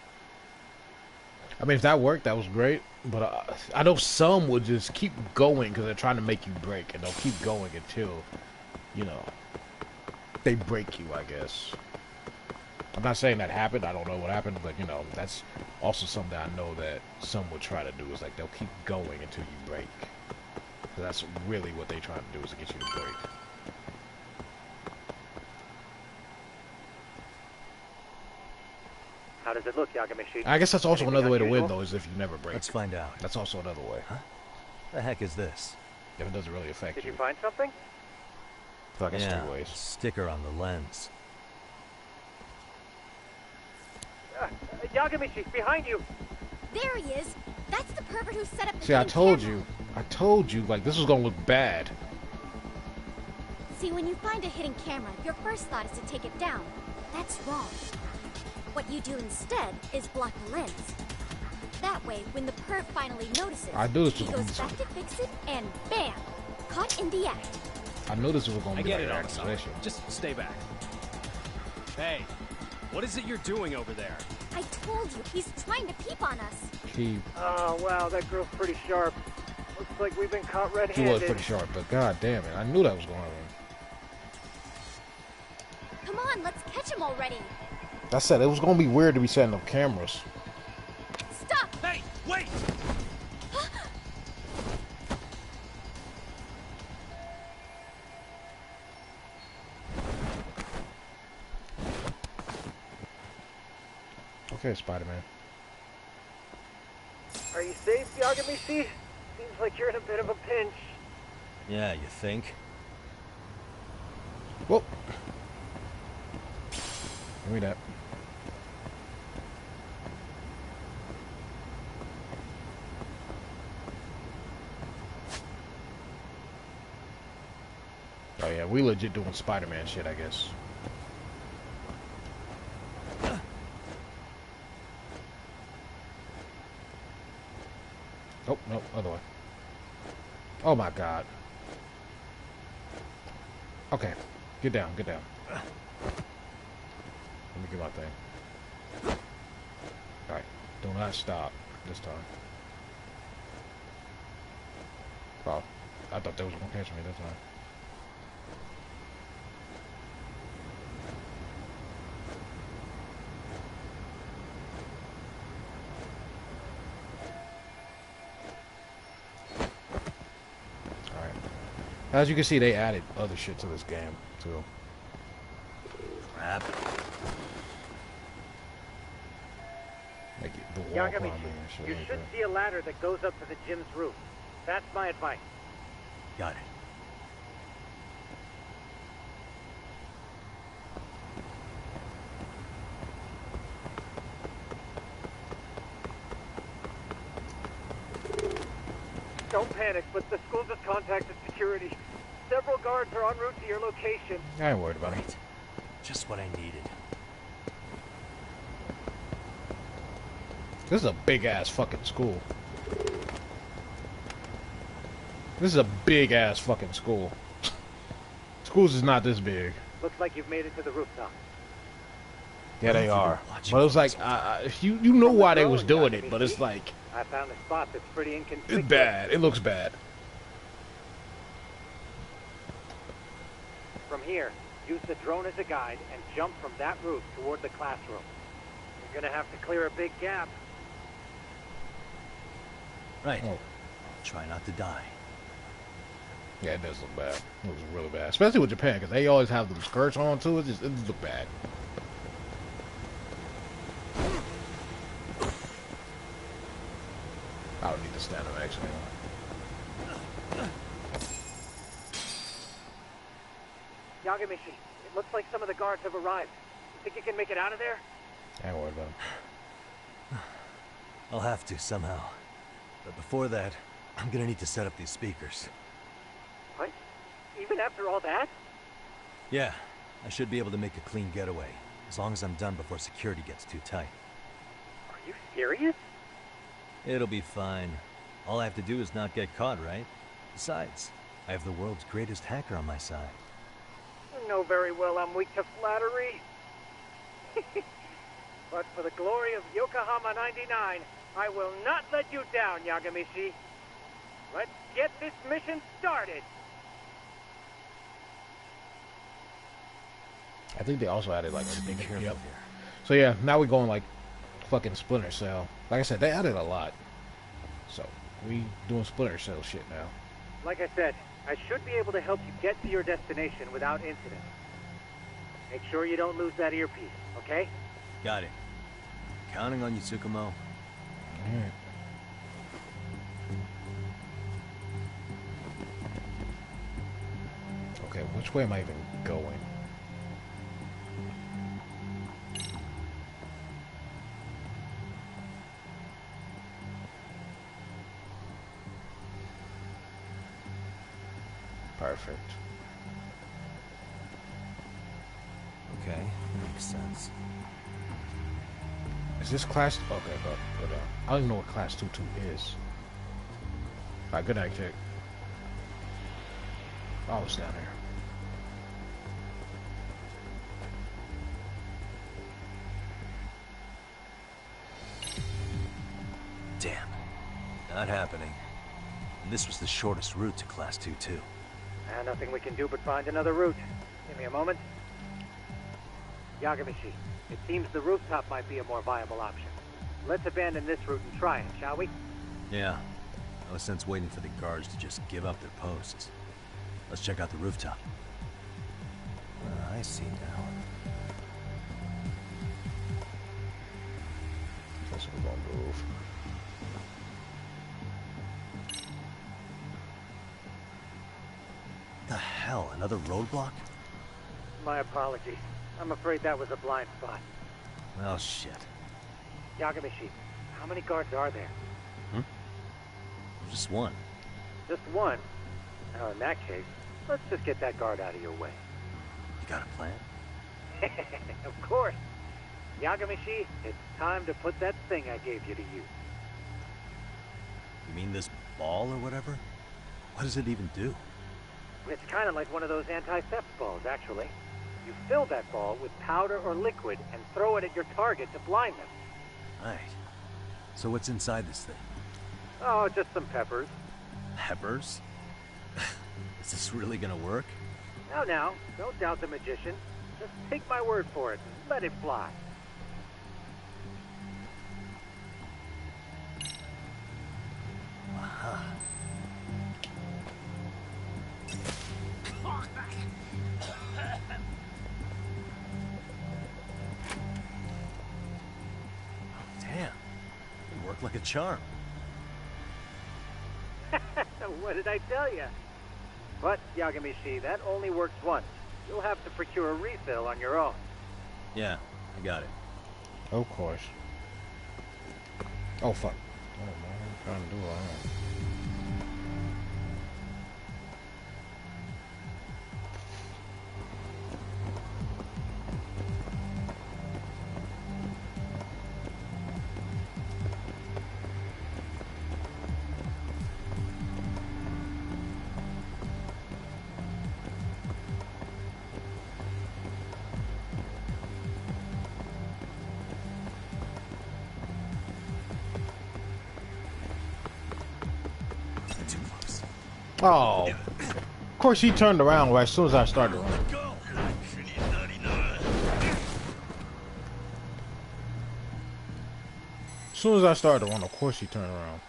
I mean, if that worked, that was great. But I know some would just keep going because they're trying to make you break, and they'll keep going until, you know, they break you, I guess. I'm not saying that happened. I don't know what happened, but, you know, that's also something I know that some would try to do is, like, they'll keep going until you break. So that's really what they try to do is to get you to break. How does it look, Yagamishi? I guess that's also Anything another way to win, unusual? though, is if you never break. Let's find out. That's also another way. The heck is this? If it doesn't really affect Did you. you find something? So I guess Yeah, two ways. sticker on the lens. Yagamishi, behind you! There he is. That's the pervert who set up the See, I hidden told camera. you. I told you, like, this was gonna look bad. See, when you find a hidden camera, your first thought is to take it down. That's wrong. What you do instead is block the lens. That way, when the perv finally notices, I knew this he was goes gonna back to fix it, and bam! Caught in the act. I knew this was gonna I be get like it, an Officer. accusation. Just stay back. Hey, What is it you're doing over there? I told you, he's trying to peep on us. She Oh, wow, that girl's pretty sharp. Looks like we've been caught was red-handed. pretty sharp, but god damn it, I knew that was going on. Come on, let's catch him already. I said it was gonna be weird to be setting up cameras. Stop! Hey, wait! Okay, Spider-Man. Are you safe, Yagamishi? Seems like you're in a bit of a pinch. Yeah, you think? Whoa. Give me that. Oh yeah, we legit doing Spider-Man shit, I guess. Oh, no, other way. Oh my god. Okay, get down, get down. Let me get my thing. Alright, do not stop this time. Oh, I thought they was gonna catch me this time. As you can see, they added other shit to this game, too. Crap. Like the wall Yagamishi, climbing and shit you like should that. see a ladder that goes up to the gym's roof. That's my advice. Got it. Don't panic, but the school just contacted security. Several guards are en route to your location. I ain't worried about it. Great. Just what I needed. This is a big ass fucking school. This is a big ass fucking school. Schools is not this big. Looks like you've made it to the rooftop. Yeah, they are. watching But it was like, you know From the why they was drone, doing it, but it's Yagamishi, like, I found a spot that's pretty inconspicuous. it's bad. It looks bad. From here, use the drone as a guide and jump from that roof toward the classroom. You're gonna have to clear a big gap. Right. Oh. Try not to die. Yeah, it does look bad. It looks really bad. Especially with Japan, because they always have them skirts on, too. It just look bad. I don't need to stand up, actually. Yagamishi, it looks like some of the guards have arrived. You think you can make it out of there? I ain't worried about it. I'll have to, somehow. But before that, I'm gonna need to set up these speakers. What? Even after all that? Yeah, I should be able to make a clean getaway, as long as I'm done before security gets too tight. Are you serious? It'll be fine. All I have to do is not get caught, right? Besides, I have the world's greatest hacker on my side. You know very well I'm weak to flattery. But for the glory of Yokohama 99, I will not let you down, Yagamishi. Let's get this mission started. I think they also added, like, Be careful yep. here. So, yeah, now we're going, like, fucking Splinter Cell. Like I said, they added a lot. So, we doing Splinter Cell shit now. Like I said, I should be able to help you get to your destination without incident. Make sure you don't lose that earpiece, okay? Got it. Counting on you, Tsukumo. Alright. Okay, which way am I even going? Perfect. Okay, makes sense. Is this class? Okay, go down. I don't even know what class 2-2 is. Alright, good night, Jake. Oh, it's down here. Not happening. And this was the shortest route to Class 2, too. Nothing we can do but find another route. Give me a moment. Yagamishi, it seems the rooftop might be a more viable option. Let's abandon this route and try it, shall we? Yeah. No sense waiting for the guards to just give up their posts. Let's check out the rooftop. I see now. Guess we're gonna move. The hell? Another roadblock? My apologies. I'm afraid that was a blind spot. Well, shit. Yagamishi, how many guards are there? Just one. Just one? Now, in that case, let's just get that guard out of your way. You got a plan? Of course. Yagamishi, it's time to put that thing I gave you to use. You mean this ball or whatever? What does it even do? It's kind of like one of those anti-theft balls, actually. You fill that ball with powder or liquid and throw it at your target to blind them. Right. So what's inside this thing? Oh, just some peppers. Peppers? Is this really gonna work? Now, don't doubt the magician. Just take my word for it and let it fly. Aha. Damn. It worked like a charm. What did I tell you? But, Yagamishi, that only works once. You'll have to procure a refill on your own. Yeah, I got it. Of course. Oh, fuck. Oh, man, I'm trying to do all right. Oh, of course he turned around right as soon as I started running. As soon as I started to run, of course he turned around.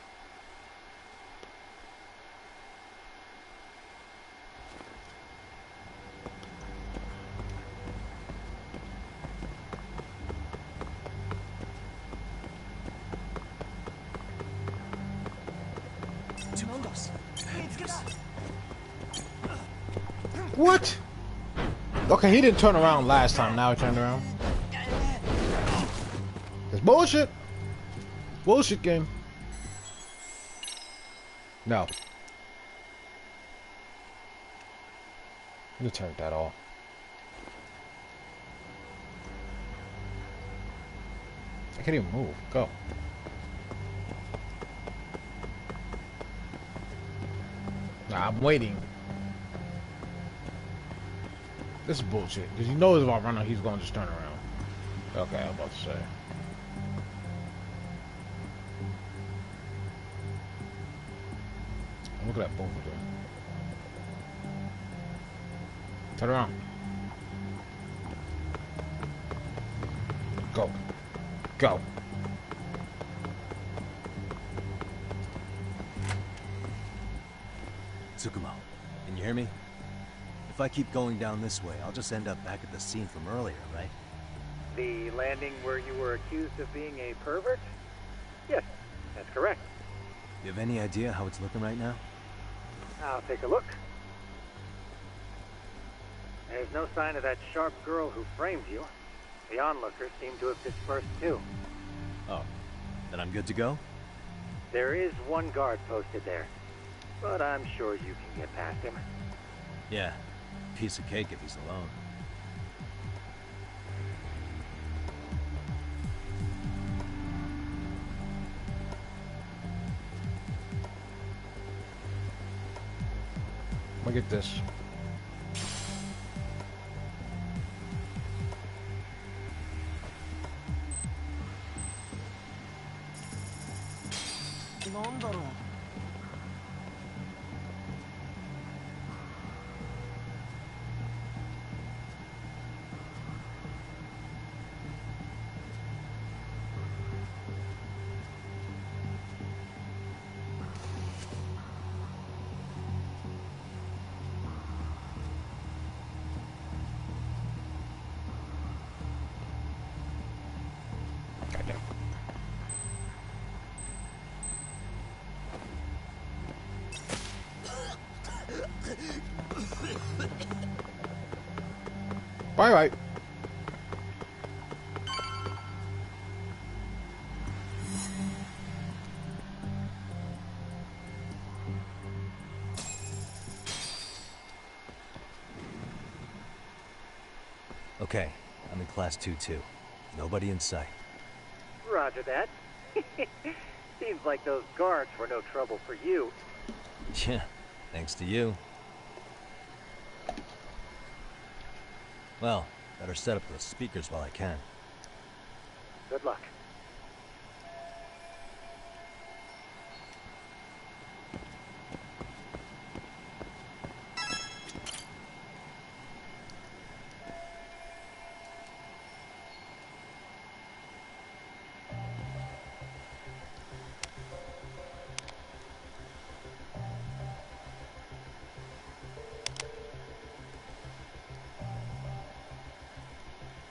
What? Okay, he didn't turn around last time. Now he turned around. It's bullshit. Bullshit game. No. I'm gonna turn that off. I can't even move. Go. Nah, I'm waiting. This is bullshit. Because he knows if I run out, he's going to just turn around. Okay, I'm about to say. Look at that both of them. Turn around. Go. Go. Tsukumo, can you hear me? If I keep going down this way, I'll just end up back at the scene from earlier, right? The landing where you were accused of being a pervert? Yes, that's correct. You have any idea how it's looking right now? I'll take a look. There's no sign of that sharp girl who framed you. The onlookers seem to have dispersed too. Oh, then I'm good to go? There is one guard posted there, but I'm sure you can get past him. Yeah, piece of cake if he's alone. Look at this. なんだろう。Bye bye. Okay, I'm in class 2-2. Nobody in sight. Roger that. Seems like those guards were no trouble for you. Yeah, thanks to you. Well, better set up those speakers while I can. Good luck.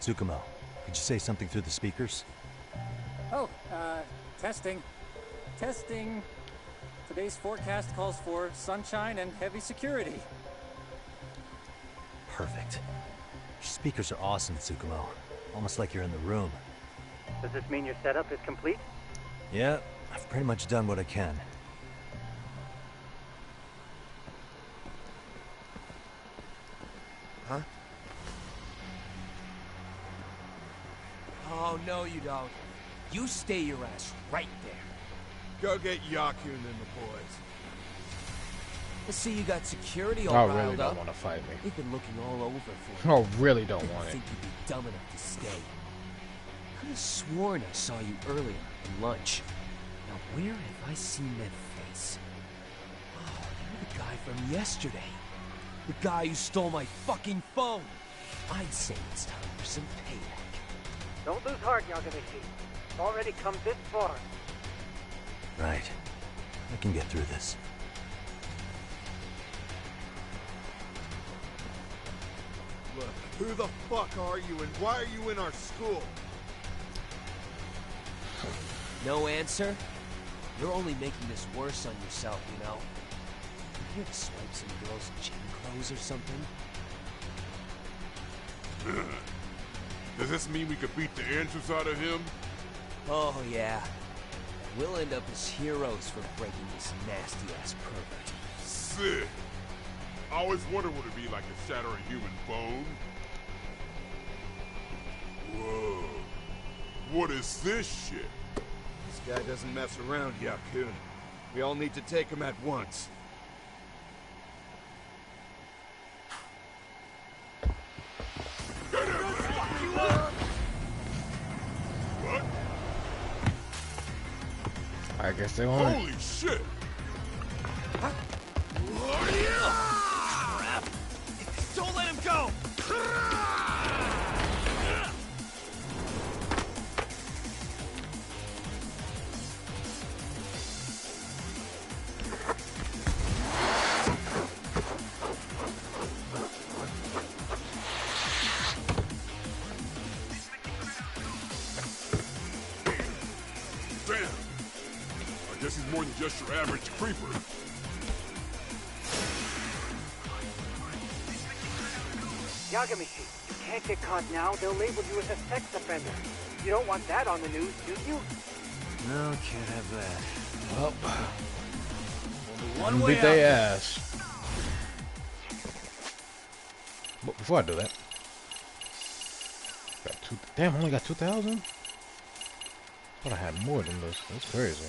Tsukumo, could you say something through the speakers? Oh, testing. Testing. Today's forecast calls for sunshine and heavy security. Perfect. Your speakers are awesome, Tsukumo. Almost like you're in the room. Does this mean your setup is complete? Yeah, I've pretty much done what I can. Huh? Oh, no you don't. You stay your ass right there. Go get Yaku and the boys. I see you got security I all really riled don't up. want to fight me. They've been looking all over for you. I really don't Didn't want it. think you'd be dumb enough to stay. Could have sworn I saw you earlier at lunch. Now where have I seen that face? Oh, you're the guy from yesterday. The guy who stole my fucking phone. I'd say it's time for some payback. Don't lose heart, Yagamishi. It's already come this far. Right. I can get through this. Look, who the fuck are you and why are you in our school? No answer? You're only making this worse on yourself, you know? You here to swipe some girls' gym clothes or something? Does this mean we could beat the answers out of him? Oh, yeah. We'll end up as heroes for breaking this nasty-ass pervert. Sick. I always wondered what it'd be like to shatter a human bone. Whoa. What is this shit? This guy doesn't mess around, Yaku. We all need to take him at once. What? I guess they won't. Holy shit! Don't let him go! Damn! I guess he's more than just your average creeper. Yagamishi, you can't get caught now. They'll label you as a sex offender. You don't want that on the news, do you? No, can't have that. Well, One way beat out. their ass. But before I do that, got damn, I only got 2,000. Thought I had more than this. That's crazy.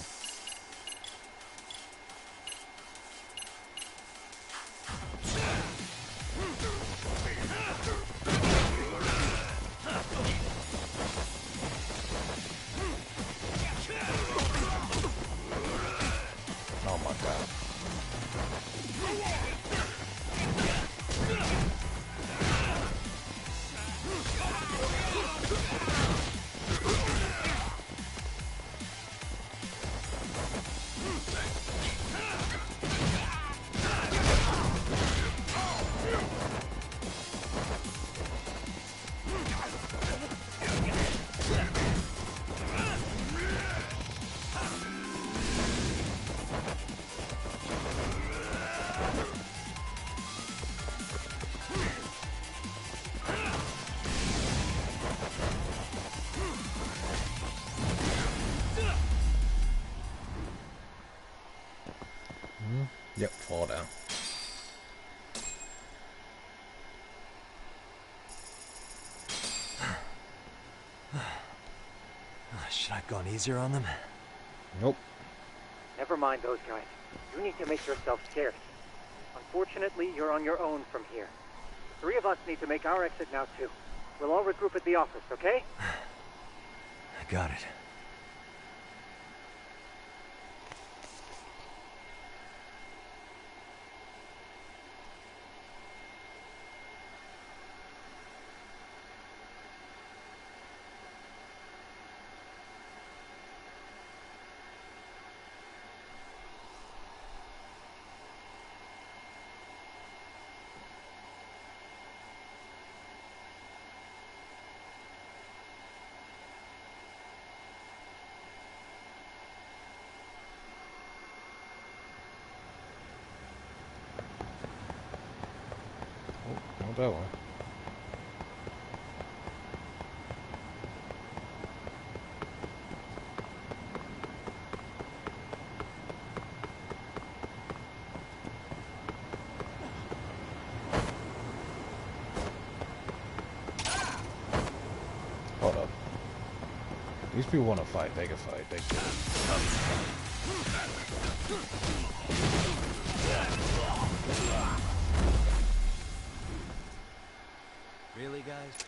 Yep, fall down. Should I have gone easier on them? Nope. Never mind those guys. You need to make yourself scarce. Unfortunately, you're on your own from here. The three of us need to make our exit now, too. We'll all regroup at the office, okay? I got it. Not that one. Hold up. These people want to fight. They can fight. They can. Really, guys?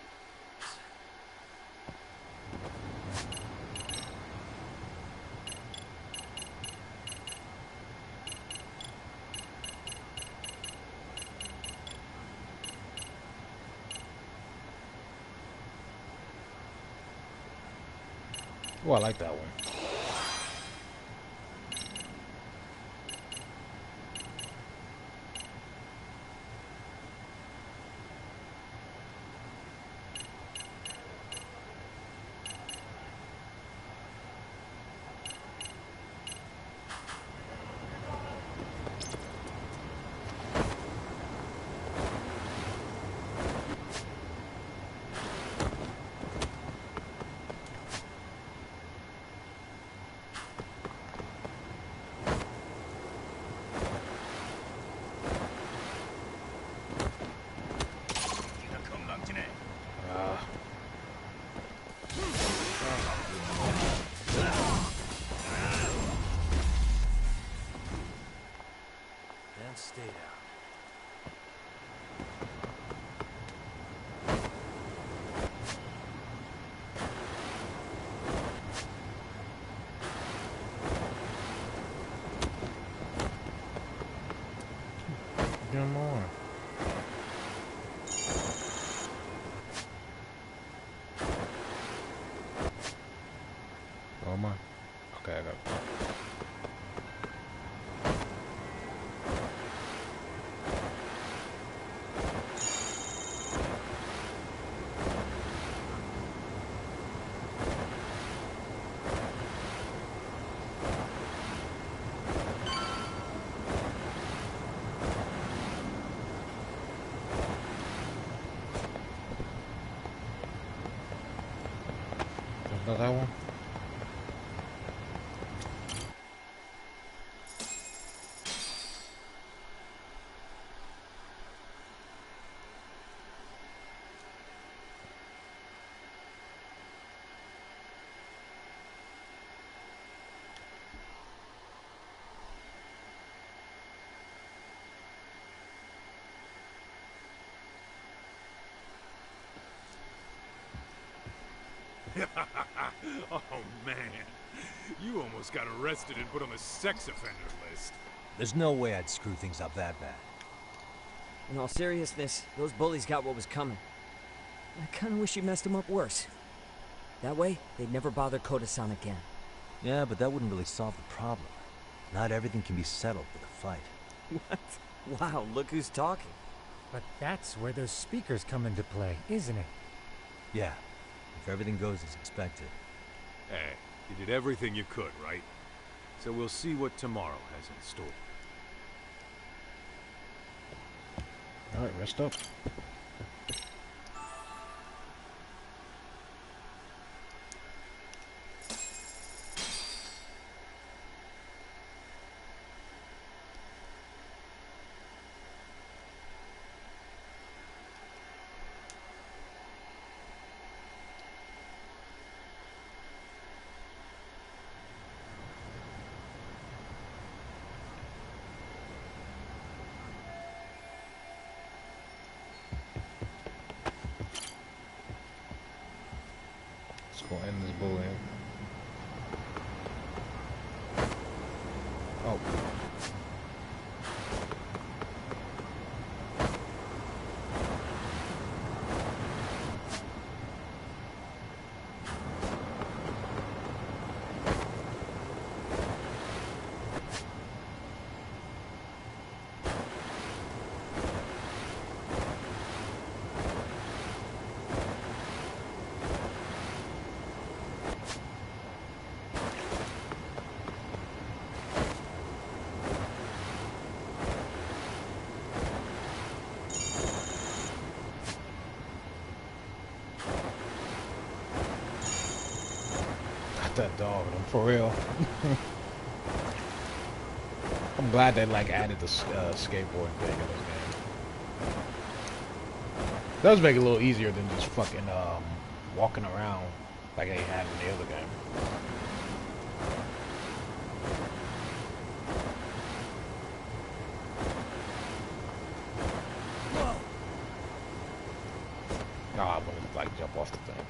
Oh, I like that one. And stay down. Get more. Oh my. Okay, I got it. Another one. Oh, man. You almost got arrested and put on the sex offender list. There's no way I'd screw things up that bad. In all seriousness, those bullies got what was coming. I kinda wish you messed them up worse. That way, they'd never bother Koda-san again. Yeah, but that wouldn't really solve the problem. Not everything can be settled with a fight. What? Wow, look who's talking. But that's where those speakers come into play, isn't it? Yeah, if everything goes as expected. Hey, you did everything you could, right? So we'll see what tomorrow has in store. Alright, rest up. gonna end this bullying. Oh. That dog, for real. I'm glad they like added the skateboarding thing in this game. It does make it a little easier than just fucking walking around like they had in the other game. Nah, I'm gonna like jump off the thing.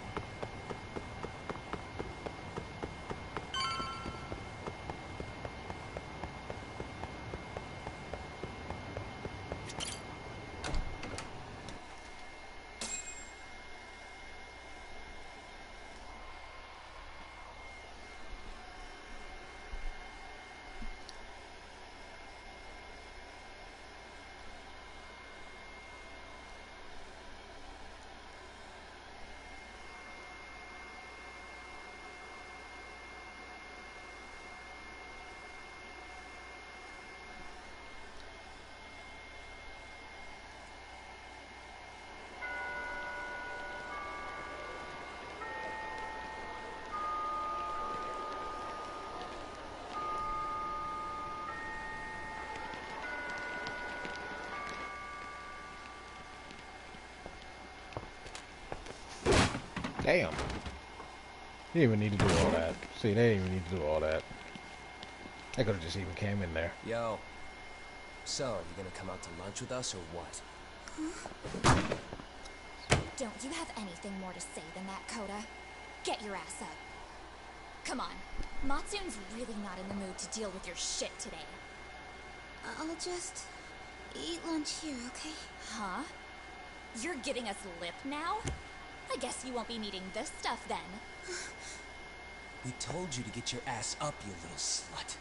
Damn. You didn't even need to do all that. See, they didn't even need to do all that. They could have just even came in there. Yo. So, are you gonna come out to lunch with us or what? Don't you have anything more to say than that, Coda? Get your ass up. Come on. Matsune's really not in the mood to deal with your shit today. I'll just eat lunch here, okay? Huh? You're giving us lip now? I guess you won't be needing this stuff then. We told you to get your ass up, you little slut.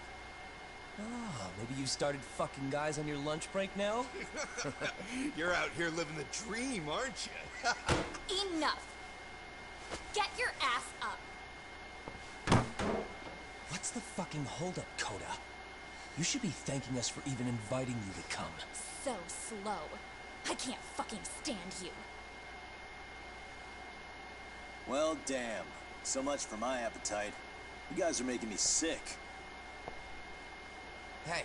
Oh, maybe you started fucking guys on your lunch break now? You're out here living the dream, aren't you? Enough! Get your ass up! What's the fucking holdup, Coda? You should be thanking us for even inviting you to come. So slow. I can't fucking stand you. Well, damn. So much for my appetite. You guys are making me sick. Hey,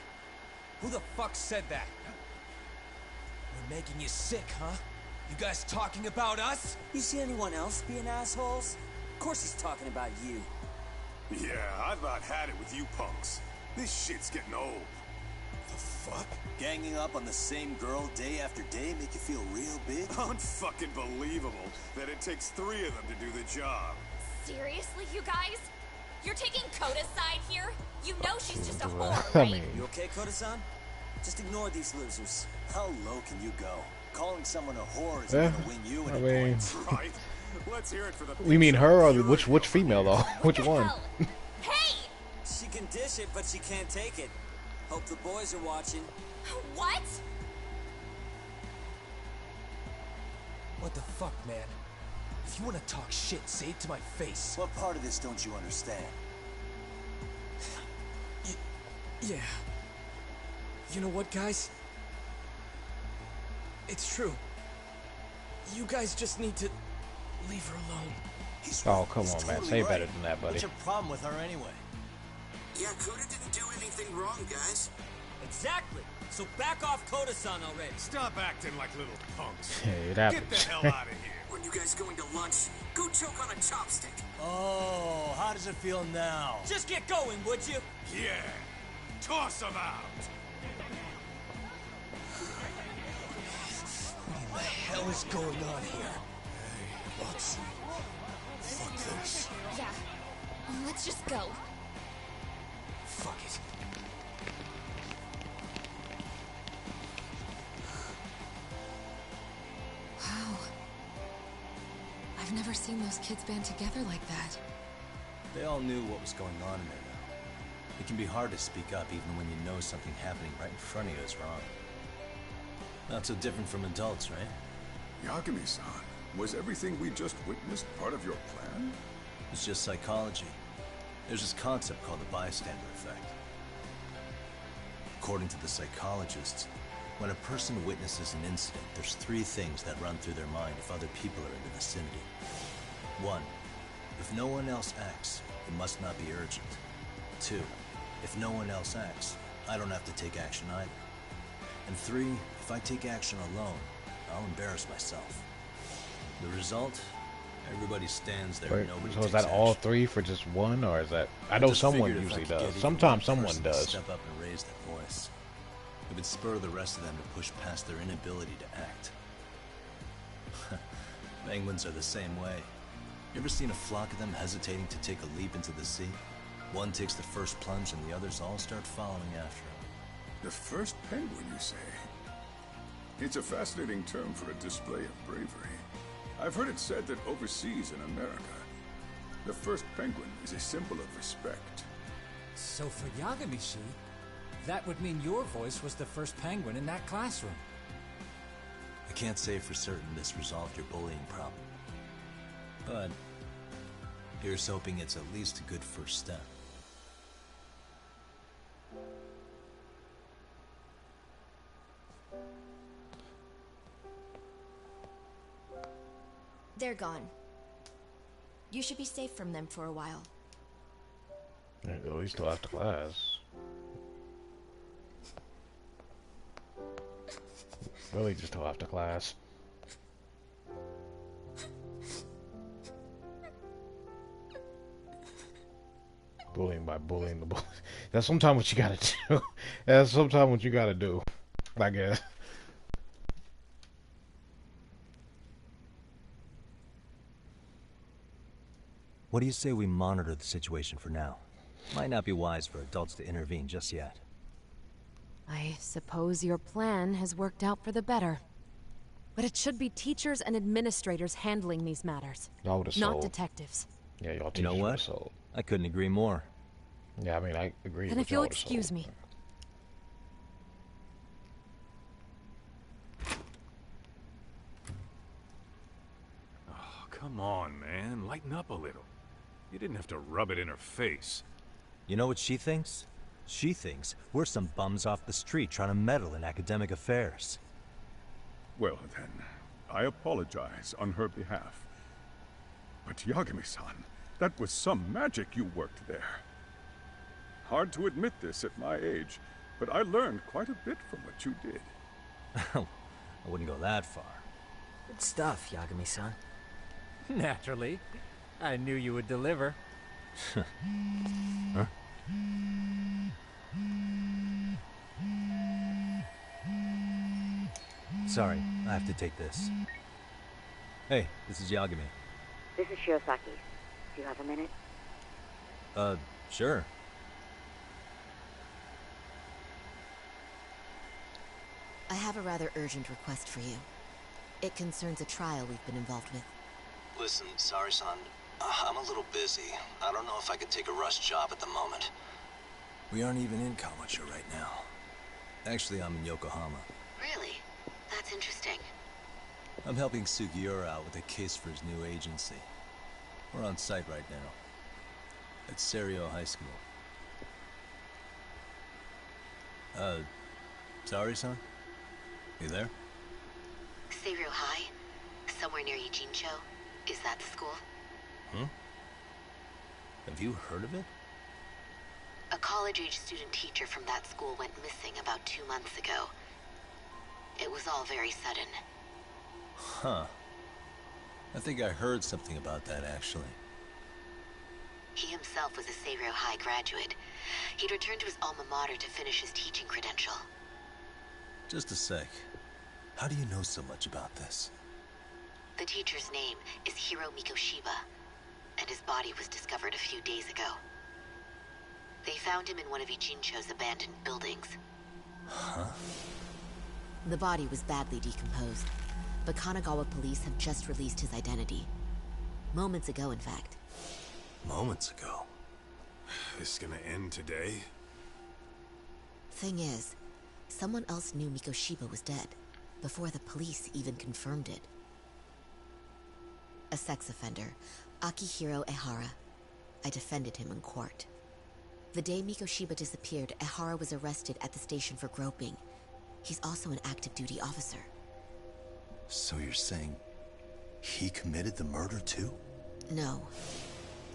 who the fuck said that? We're making you sick, huh? You guys talking about us? You see anyone else being assholes? Of course he's talking about you. Yeah, I've about had it with you punks. This shit's getting old. The fuck? Ganging up on the same girl day after day make you feel real big? Unfucking believable that it takes 3 of them to do the job. Seriously, you guys? You're taking Coda's side here? You know she's just a whore, I right? mean, You okay, Koda-san? Just ignore these losers. How low can you go? Calling someone a whore is Yeah, gonna win you I any mean, points. Right? Let's hear it for the... we mean her or which female though? Which What the one? hell? Hey! She can dish it, but she can't take it. Hope the boys are watching. What? What the fuck, man? If you want to talk shit, say it to my face. What part of this don't you understand? Yeah. You know what, guys? It's true. You guys just need to leave her alone. Oh, come on, man. Say better than that, buddy. What's your problem with her anyway? Yakuza didn't do anything wrong, guys. Exactly. So back off Koda-san already. Stop acting like little punks. Hey, it Get happens. the hell out of here. When you guys going to lunch, go choke on a chopstick. Oh, how does it feel now? Just get going, would you? Yeah. Toss them out. What the hell is going on here? Fuck this. Yeah. Let's just go. Fuck it. Wow. I've never seen those kids band together like that. They all knew what was going on in there now. It can be hard to speak up even when you know something happening right in front of you is wrong. Not so different from adults, right? Yagami-san, was everything we just witnessed part of your plan? It's just psychology. There's this concept called the bystander effect. According to the psychologists, when a person witnesses an incident, there's 3 things that run through their mind if other people are in the vicinity. 1. If no one else acts, it must not be urgent. 2. If no one else acts, I don't have to take action either. And 3. If I take action alone, I'll embarrass myself. The result? Everybody stands there and nobody So takes is that all action. 3 for just one, or is that... I know just someone figured if I usually could get does. even Sometimes one someone person to does. step up and raise their voice, it would spur the rest of them to push past their inability to act. Penguins are the same way. You ever seen a flock of them hesitating to take a leap into the sea? One takes the first plunge and the others all start following after him. The first penguin, you say? It's a fascinating term for a display of bravery. I've heard it said that overseas in America, the first penguin is a symbol of respect. So for Yagami-shi, that would mean your voice was the first penguin in that classroom. I can't say for certain this resolved your bullying problem. But here's hoping it's at least a good first step. They're gone. You should be safe from them for a while. There you go, he's still after class. Really just till after class. Bullying by bullying the bully. That's sometimes what you gotta do. That's sometimes what you gotta do, I guess. What do you say we monitor the situation for now? Might not be wise for adults to intervene just yet. I suppose your plan has worked out for the better. But it should be teachers and administrators handling these matters, Y'all would've not sold. detectives. Yeah, y'all You teachers know would've what? sold. I couldn't agree more. Yeah, I mean, I agree. And with if you'll y'all would've excuse sold. me. Oh, come on, man. Lighten up a little. You didn't have to rub it in her face. You know what she thinks? She thinks we're some bums off the street trying to meddle in academic affairs. Well then, I apologize on her behalf. But Yagami-san, that was some magic you worked there. Hard to admit this at my age, but I learned quite a bit from what you did. I wouldn't go that far. Good stuff, Yagami-san. Naturally. I knew you would deliver. Huh? Sorry, I have to take this. Hey, this is Yagami. This is Shiosaki. Do you have a minute? Sure. I have a rather urgent request for you. It concerns a trial we've been involved with. Listen, sorry, son. I'm a little busy. I don't know if I could take a rush job at the moment. We aren't even in Kawacha right now. Actually, I'm in Yokohama. Really? That's interesting. I'm helping Sugiura out with a case for his new agency. We're on site right now. At Serio High School. Sorry, son? You there? Serio High? Somewhere near Eugene-cho? Is that the school? Hmm? Have you heard of it? A college-age student teacher from that school went missing about 2 months ago. It was all very sudden. Huh. I think I heard something about that, actually. He himself was a Serio High graduate. He'd returned to his alma mater to finish his teaching credential. Just a sec. How do you know so much about this? The teacher's name is Hiro Mikoshiba, and his body was discovered a few days ago. They found him in one of Ijincho's abandoned buildings. Huh? The body was badly decomposed, but Kanagawa police have just released his identity. Moments ago, in fact. Moments ago? This is gonna end today? Thing is, someone else knew Mikoshiba was dead, before the police even confirmed it. A sex offender, Akihiro Ehara. I defended him in court. The day Mikoshiba disappeared, Ehara was arrested at the station for groping. He's also an active duty officer. So you're saying he committed the murder too? No.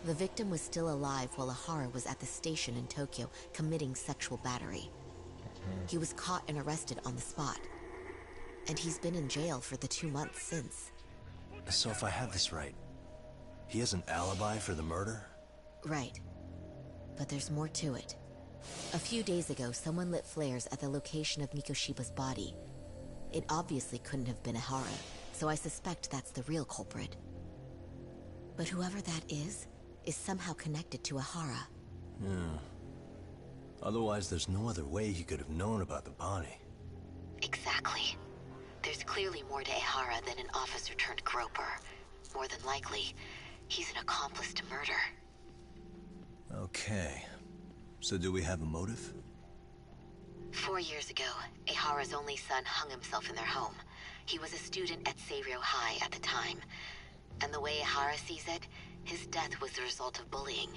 The victim was still alive while Ehara was at the station in Tokyo committing sexual battery. He was caught and arrested on the spot. And he's been in jail for the 2 months since. So if I have this right, he has an alibi for the murder? Right. But there's more to it. A few days ago, someone lit flares at the location of Mikoshiba's body. It obviously couldn't have been Ehara, so I suspect that's the real culprit. But whoever that is somehow connected to Ehara. Yeah. Otherwise, there's no other way he could have known about the body. Exactly. There's clearly more to Ehara than an officer turned groper. More than likely, he's an accomplice to murder. Okay. So do we have a motive? 4 years ago, Ehara's only son hung himself in their home. He was a student at Seiryō High at the time. And the way Ehara sees it, his death was the result of bullying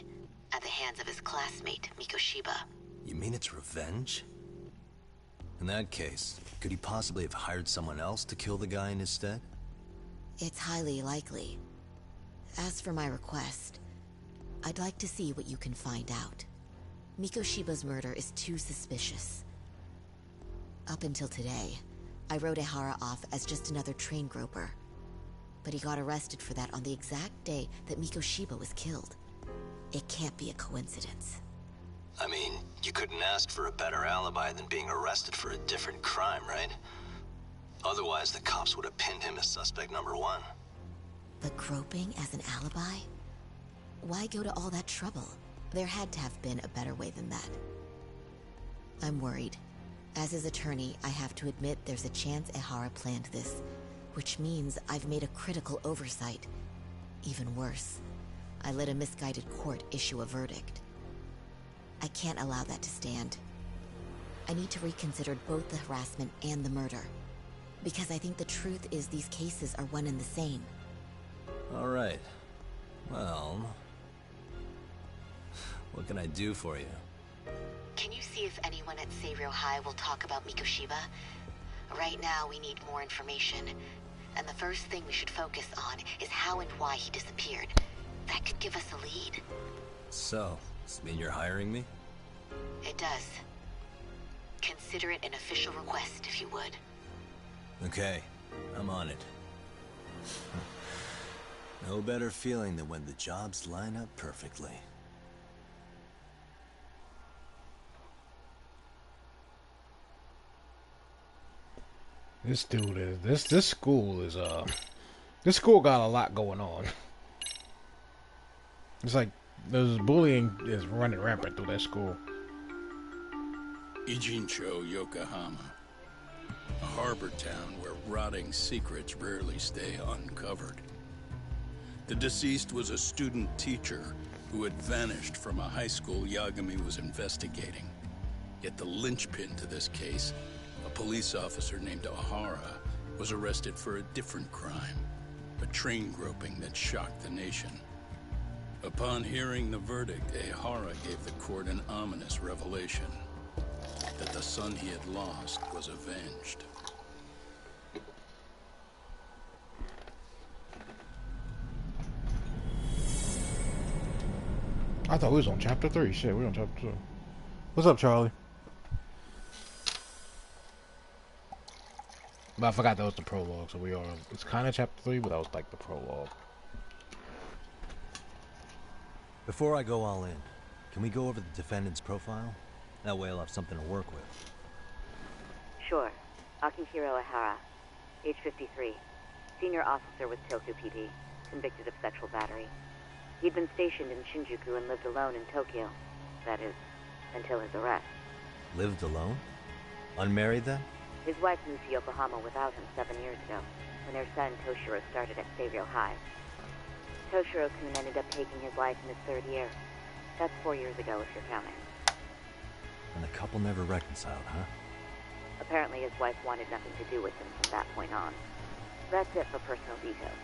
at the hands of his classmate, Mikoshiba. You mean it's revenge? In that case, could he possibly have hired someone else to kill the guy in his stead? It's highly likely. As for my request, I'd like to see what you can find out. Mikoshiba's murder is too suspicious. Up until today, I wrote Ehara off as just another train groper. But he got arrested for that on the exact day that Mikoshiba was killed. It can't be a coincidence. I mean, you couldn't ask for a better alibi than being arrested for a different crime, right? Otherwise, the cops would have pinned him as suspect number 1. But groping as an alibi? Why go to all that trouble? There had to have been a better way than that. I'm worried. As his attorney, I have to admit there's a chance Ehara planned this, which means I've made a critical oversight. Even worse, I let a misguided court issue a verdict. I can't allow that to stand. I need to reconsider both the harassment and the murder, because I think the truth is these cases are one and the same. All right. Well, what can I do for you? Can you see if anyone at Seiryō High will talk about Mikoshiba? Right now, we need more information. And the first thing we should focus on is how and why he disappeared. That could give us a lead. So, does this mean you're hiring me? It does. Consider it an official request, if you would. Okay, I'm on it. No better feeling than when the jobs line up perfectly. This dude is this school is this school got a lot going on. It's like there's bullying is running rampant through that school. Ijincho, Yokohama. A harbor town where rotting secrets rarely stay uncovered. The deceased was a student teacher who had vanished from a high school Yagami was investigating. Yet the linchpin to this case, a police officer named Ehara, was arrested for a different crime, a train groping that shocked the nation. Upon hearing the verdict, Ehara gave the court an ominous revelation, that the son he had lost was avenged. I thought we was on chapter 3. Shit, we're on chapter 2. What's up, Charlie? But I forgot that was the prologue, so we are. It's kind of chapter 3, but that was like the prologue. Before I go all in, can we go over the defendant's profile? That way I'll have something to work with. Sure. Akihiro Ehara, age 53. Senior officer with Tokyo PD, convicted of sexual battery. He'd been stationed in Shinjuku and lived alone in Tokyo. That is, until his arrest. Lived alone? Unmarried then? His wife moved to Yokohama without him 7 years ago, when their son Toshiro started at Seiryo High. Toshiro-kun ended up taking his life in his 3rd year. That's 4 years ago, if you're counting. And the couple never reconciled, huh? Apparently his wife wanted nothing to do with him from that point on. That's it for personal details.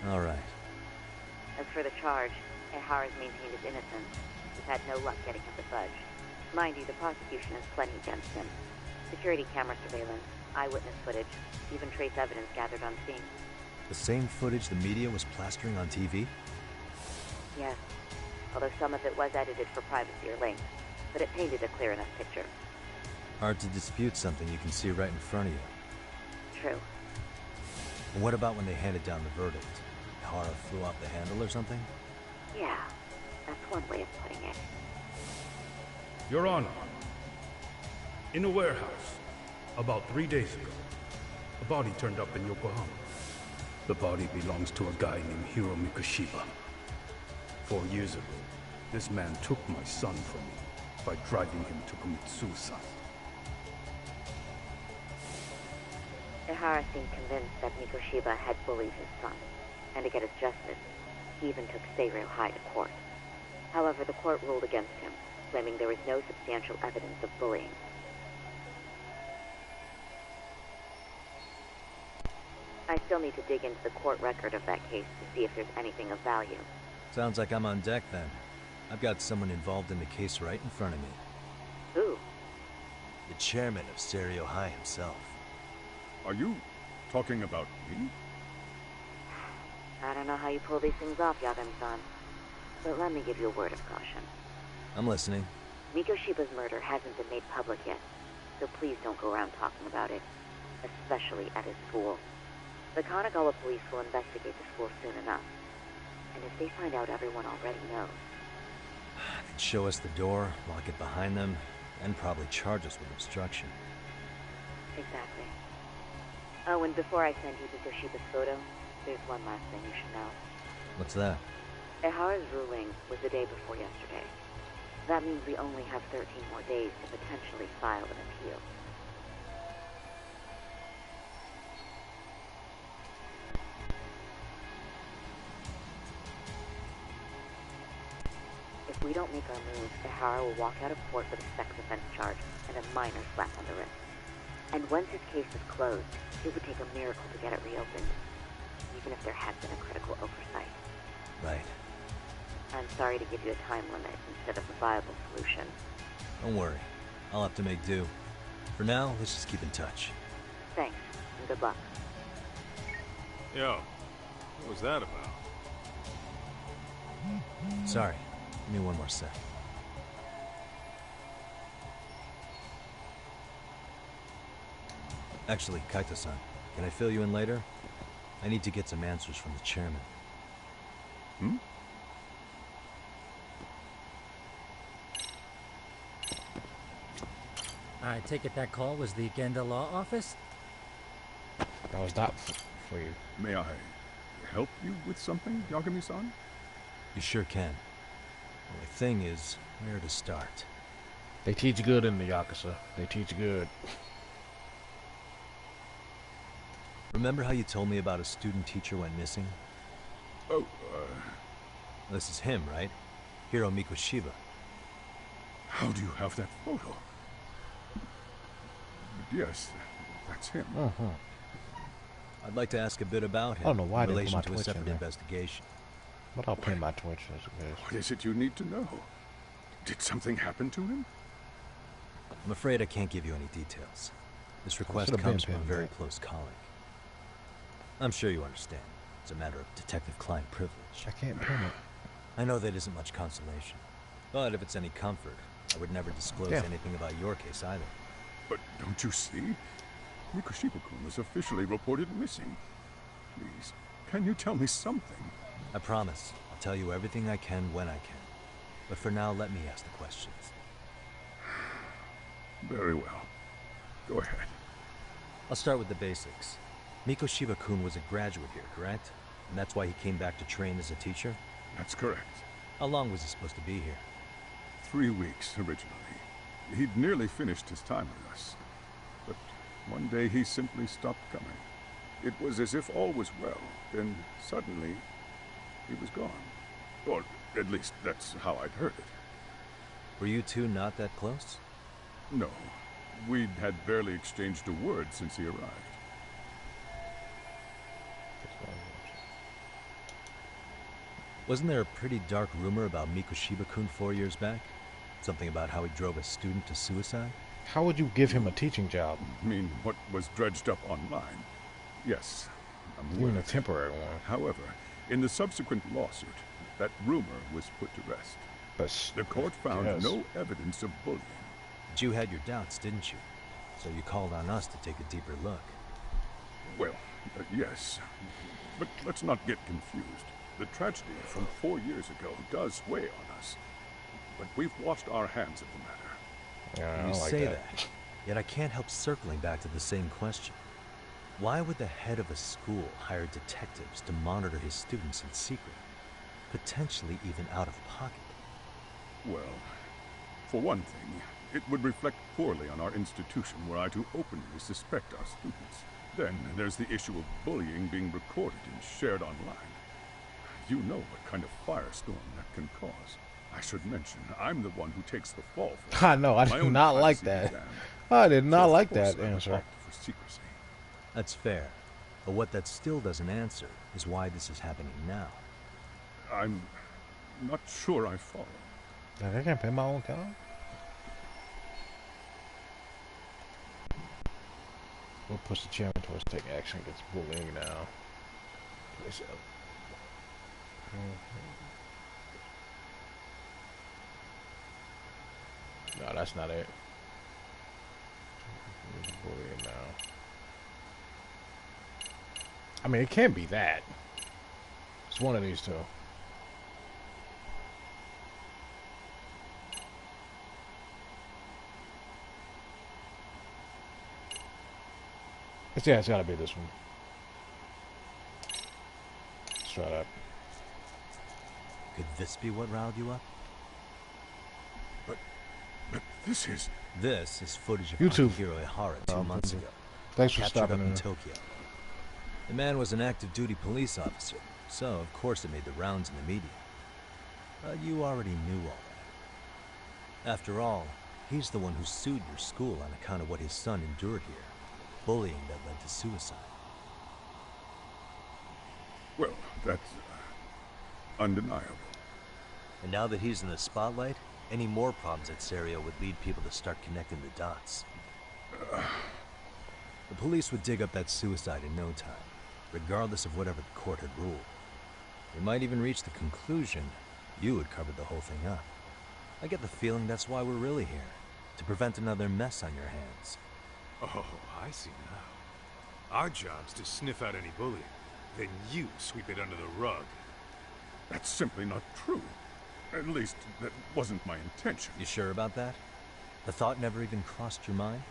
All right. As for the charge, Ehara's maintained his innocence. He's had no luck getting him to budge. Mind you, the prosecution has plenty against him. Security camera surveillance, eyewitness footage, even trace evidence gathered on scene. The same footage the media was plastering on TV? Yes, although some of it was edited for privacy or length, but it painted a clear enough picture. Hard to dispute something you can see right in front of you. True. And what about when they handed down the verdict? Ehara flew off the handle or something? Yeah, that's one way of putting it. Your Honor, in a warehouse, about 3 days ago, a body turned up in Yokohama. The body belongs to a guy named Hiro Mikoshiba. 4 years ago, this man took my son from me by driving him to commit suicide. Ehara seemed convinced that Mikoshiba had bullied his son, and to get his justice, he even took Seiryo High to court. However, the court ruled against him, claiming there was no substantial evidence of bullying. I still need to dig into the court record of that case to see if there's anything of value. Sounds like I'm on deck then. I've got someone involved in the case right in front of me. Who? The chairman of Seiryo High himself. Are you talking about me? I don't know how you pull these things off, Yagan-san, but let me give you a word of caution. I'm listening. Mikoshiba's murder hasn't been made public yet, so please don't go around talking about it, especially at his school. The Kanagawa police will investigate the school soon enough, and if they find out everyone already knows... They'd show us the door, lock it behind them, and probably charge us with obstruction. Exactly. Oh, and before I send you Mikoshiba's photo, there's one last thing you should know. What's that? Ehara's ruling was the day before yesterday. That means we only have 13 more days to potentially file an appeal. If we don't make our move, Ehara will walk out of court with a sex offense charge and a minor slap on the wrist. And once his case is closed, it would take a miracle to get it reopened, even if there has been a critical oversight. Right. I'm sorry to give you a time limit instead of a viable solution. Don't worry. I'll have to make do. For now, let's just keep in touch. Thanks, and good luck. Yo, what was that about? Sorry. Give me one more sec. Actually, Kaito-san, can I fill you in later? I need to get some answers from the chairman. Hmm? I take it that call was the Genda Law Office? That was not for you. May I help you with something, Yagami-san? You sure can. Only thing is, where to start? They teach good in the Yakuza. They teach good. Remember how you told me about a student teacher went missing? Oh, This is him, right? Hiro Mikoshiba. How do you have that photo? Yes, that's him. I'd like to ask a bit about him I don't know why in they put relation my to a Twitch in separate there. investigation. But I'll pin my Twitch as it is. What is it you need to know? Did something happen to him? I'm afraid I can't give you any details. This request should've comes been from a pinned very that. close colleague. I'm sure you understand. It's a matter of detective-client privilege. I can't pin it. I know that isn't much consolation. But if it's any comfort, I would never disclose Yeah. anything about your case either. But don't you see? Mikoshiba-kun was officially reported missing. Please, can you tell me something? I promise. I'll tell you everything I can when I can. But for now, let me ask the questions. Very well. Go ahead. I'll start with the basics. Mikoshiba-kun was a graduate here, correct? And that's why he came back to train as a teacher? That's correct. How long was he supposed to be here? 3 weeks, originally. He'd nearly finished his time with us. But one day he simply stopped coming. It was as if all was well. Then, suddenly, he was gone. Or, at least, that's how I'd heard it. Were you two not that close? No. We'd had barely exchanged a word since he arrived. Wasn't there a pretty dark rumor about Mikoshiba-kun 4 years back? Something about how he drove a student to suicide? How would you give him a teaching job? I mean, what was dredged up online? Yes, I'm aware. Even a temporary one. However, in the subsequent lawsuit, that rumor was put to rest. But the court found no evidence of bullying. But you had your doubts, didn't you? So you called on us to take a deeper look. Well, yes. But let's not get confused. The tragedy from 4 years ago does weigh on us. But we've washed our hands of the matter. Yeah, you say that, yet I can't help circling back to the same question. Why would the head of a school hire detectives to monitor his students in secret? Potentially even out of pocket. Well, for one thing, it would reflect poorly on our institution were I to openly suspect our students. Then there's the issue of bullying being recorded and shared online. You know what kind of firestorm that can cause. I should mention, I'm the one who takes the fall for it. I know, I did not like that. I did not like that answer. For secrecy. That's fair. But what that still doesn't answer is why this is happening now. I'm not sure I follow. Like, I can't pay my own account? We'll push the chairman towards taking action against bullying now. Place it up. No, that's not it. Bullying now. I mean, it can't be that. It's one of these two. Yeah, it's gotta be this one. Let's try that. Could this be what riled you up? But this is... This is footage of YouTube. Akihiro Ihara 2 months ago. Thanks for captured stopping up in in. Tokyo. The man was an active duty police officer, so of course it made the rounds in the media. But you already knew all that. After all, he's the one who sued your school on account of what his son endured here. Bullying that led to suicide. Well, that's undeniable. And now that he's in the spotlight, any more problems at Serio would lead people to start connecting the dots. The police would dig up that suicide in no time, regardless of whatever the court had ruled. They might even reach the conclusion you had covered the whole thing up. I get the feeling that's why we're really here, to prevent another mess on your hands. Oh, I see now. Our job's to sniff out any bullying. Then you sweep it under the rug. That's simply not true. At least, that wasn't my intention. You sure about that? The thought never even crossed your mind?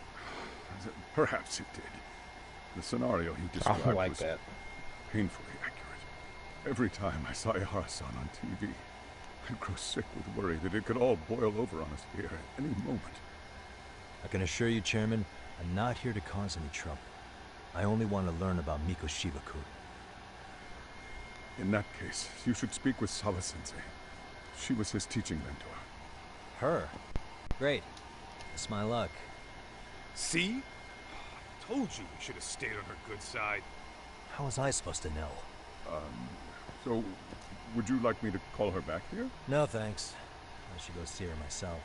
Perhaps it did. The scenario you described like was that. painfully accurate. Every time I saw Ihara-san on TV, I'd grow sick with worry that it could all boil over on us here at any moment. I can assure you, Chairman, I'm not here to cause any trouble. I only want to learn about Mikoshiba-kun. In that case, you should speak with Sawa-sensei. She was his teaching mentor. Her? Great. It's my luck. See? I told you we should have stayed on her good side. How was I supposed to know? So, would you like me to call her back here? No, thanks. I should go see her myself.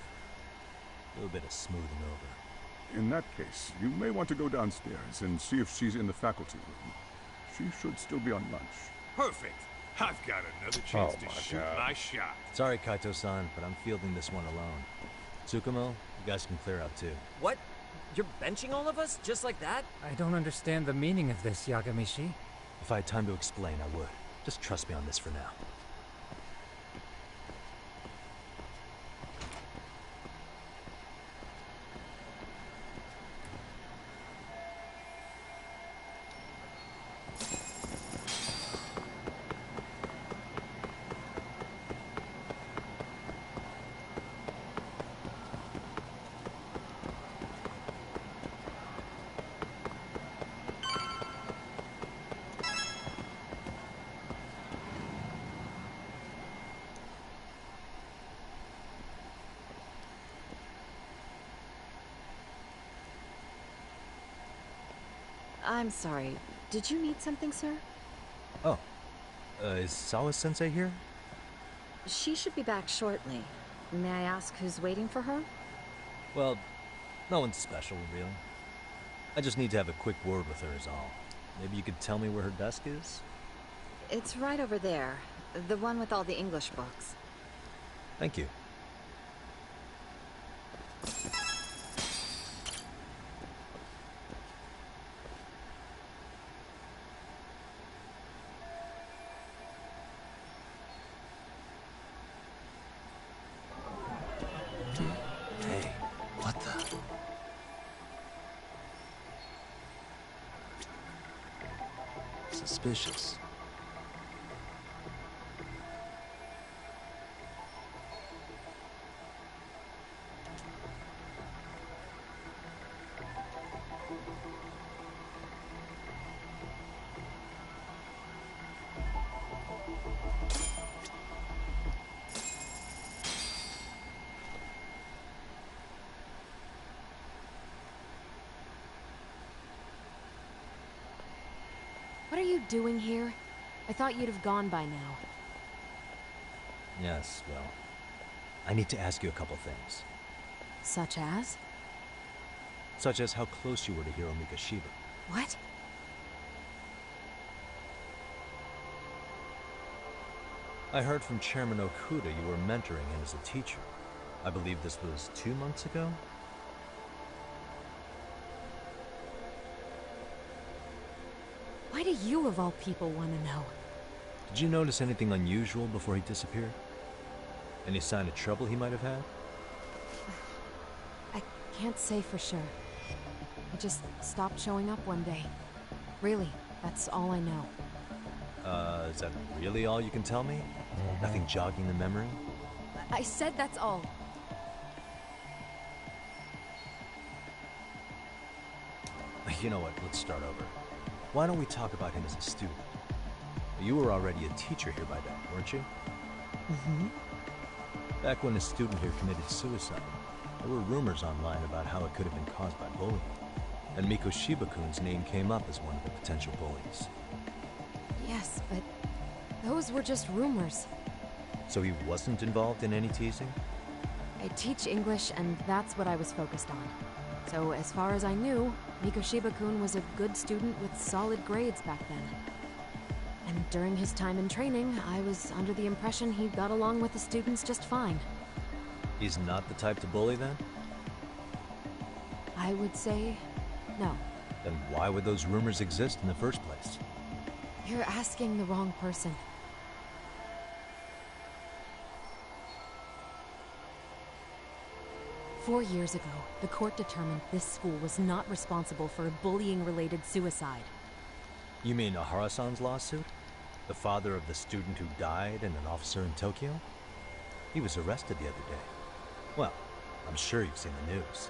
Do a bit of smoothing over. In that case, you may want to go downstairs and see if she's in the faculty room. She should still be on lunch. Perfect. I've got another chance to shoot my shot. Sorry, Kaito-san, but I'm fielding this one alone. Tsukumo, you guys can clear out too. What? You're benching all of us? Just like that? I don't understand the meaning of this, Yagamishi. If I had time to explain, I would. Just trust me on this for now. I'm sorry. Did you need something, sir? Oh, is Sawa-sensei here? She should be back shortly. May I ask who's waiting for her? Well, no one's special, really. I just need to have a quick word with her is all. Maybe you could tell me where her desk is? It's right over there. The one with all the English books. Thank you. Hey, what the? Suspicious. What are you doing here? I thought you'd have gone by now. Yes, well, I need to ask you a couple things. Such as? Such as how close you were to Hiro Mikoshiba. What? I heard from Chairman Okuda you were mentoring him as a teacher. I believe this was 2 months ago? Why do you, of all people, want to know? Did you notice anything unusual before he disappeared? Any sign of trouble he might have had? I can't say for sure. He just stopped showing up one day. Really, that's all I know. Is that really all you can tell me? Nothing jogging the memory? I said that's all. You know what, let's start over. Why don't we talk about him as a student? You were already a teacher here by then, weren't you? Mm-hmm. Back when a student here committed suicide, there were rumors online about how it could have been caused by bullying. And Mikoshiba-kun's name came up as one of the potential bullies. Yes, but those were just rumors. So he wasn't involved in any teasing? I teach English, and that's what I was focused on. So as far as I knew, Mikoshiba-kun was a good student with solid grades back then. And during his time in training, I was under the impression he got along with the students just fine. He's not the type to bully then? I would say no. Then why would those rumors exist in the first place? You're asking the wrong person. Four years ago, the court determined this school was not responsible for a bullying-related suicide. You mean Ahara-san's lawsuit? The father of the student who died and an officer in Tokyo? He was arrested the other day. Well, I'm sure you've seen the news.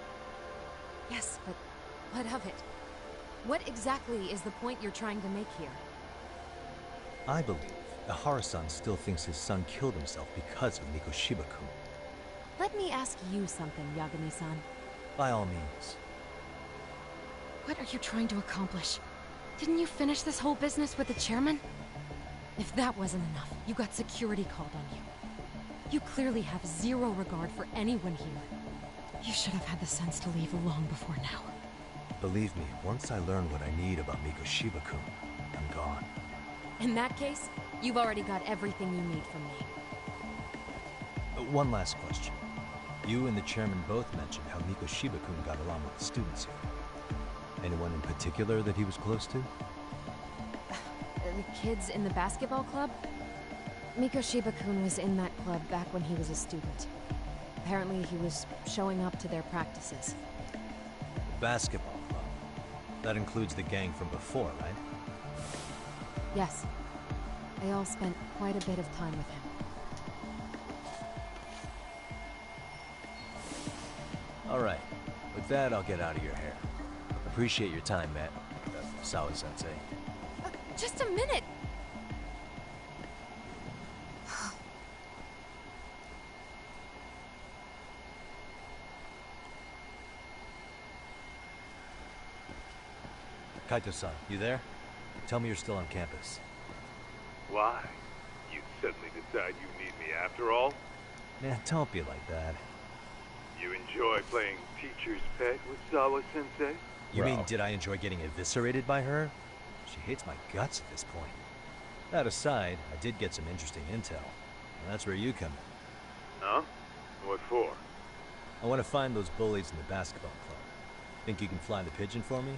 Yes, but what of it? What exactly is the point you're trying to make here? I believe Ahara-san still thinks his son killed himself because of Mikoshiba-kun. Let me ask you something, Yagami-san. By all means. What are you trying to accomplish? Didn't you finish this whole business with the chairman? If that wasn't enough, you got security called on you. You clearly have zero regard for anyone here. You should have had the sense to leave long before now. Believe me, once I learn what I need about Mikoshiba-kun, I'm gone. In that case, you've already got everything you need from me. One last question. You and the chairman both mentioned how Mikoshiba-kun got along with the students here. Anyone in particular that he was close to? The kids in the basketball club? Mikoshiba-kun was in that club back when he was a student. Apparently he was showing up to their practices. Basketball club? That includes the gang from before, right? Yes. They all spent quite a bit of time with him. All right. With that, I'll get out of your hair. Appreciate your time, Matt. Sawa-sensei. Just a minute! Kaito-san, you there? Tell me you're still on campus. Why? You suddenly decide you need me after all? Man, don't be like that. You enjoy playing teacher's pet with Sawa-sensei? You mean, did I enjoy getting eviscerated by her? She hates my guts at this point. That aside, I did get some interesting intel. And that's where you come in. Huh? What for? I want to find those bullies in the basketball club. Think you can fly the pigeon for me?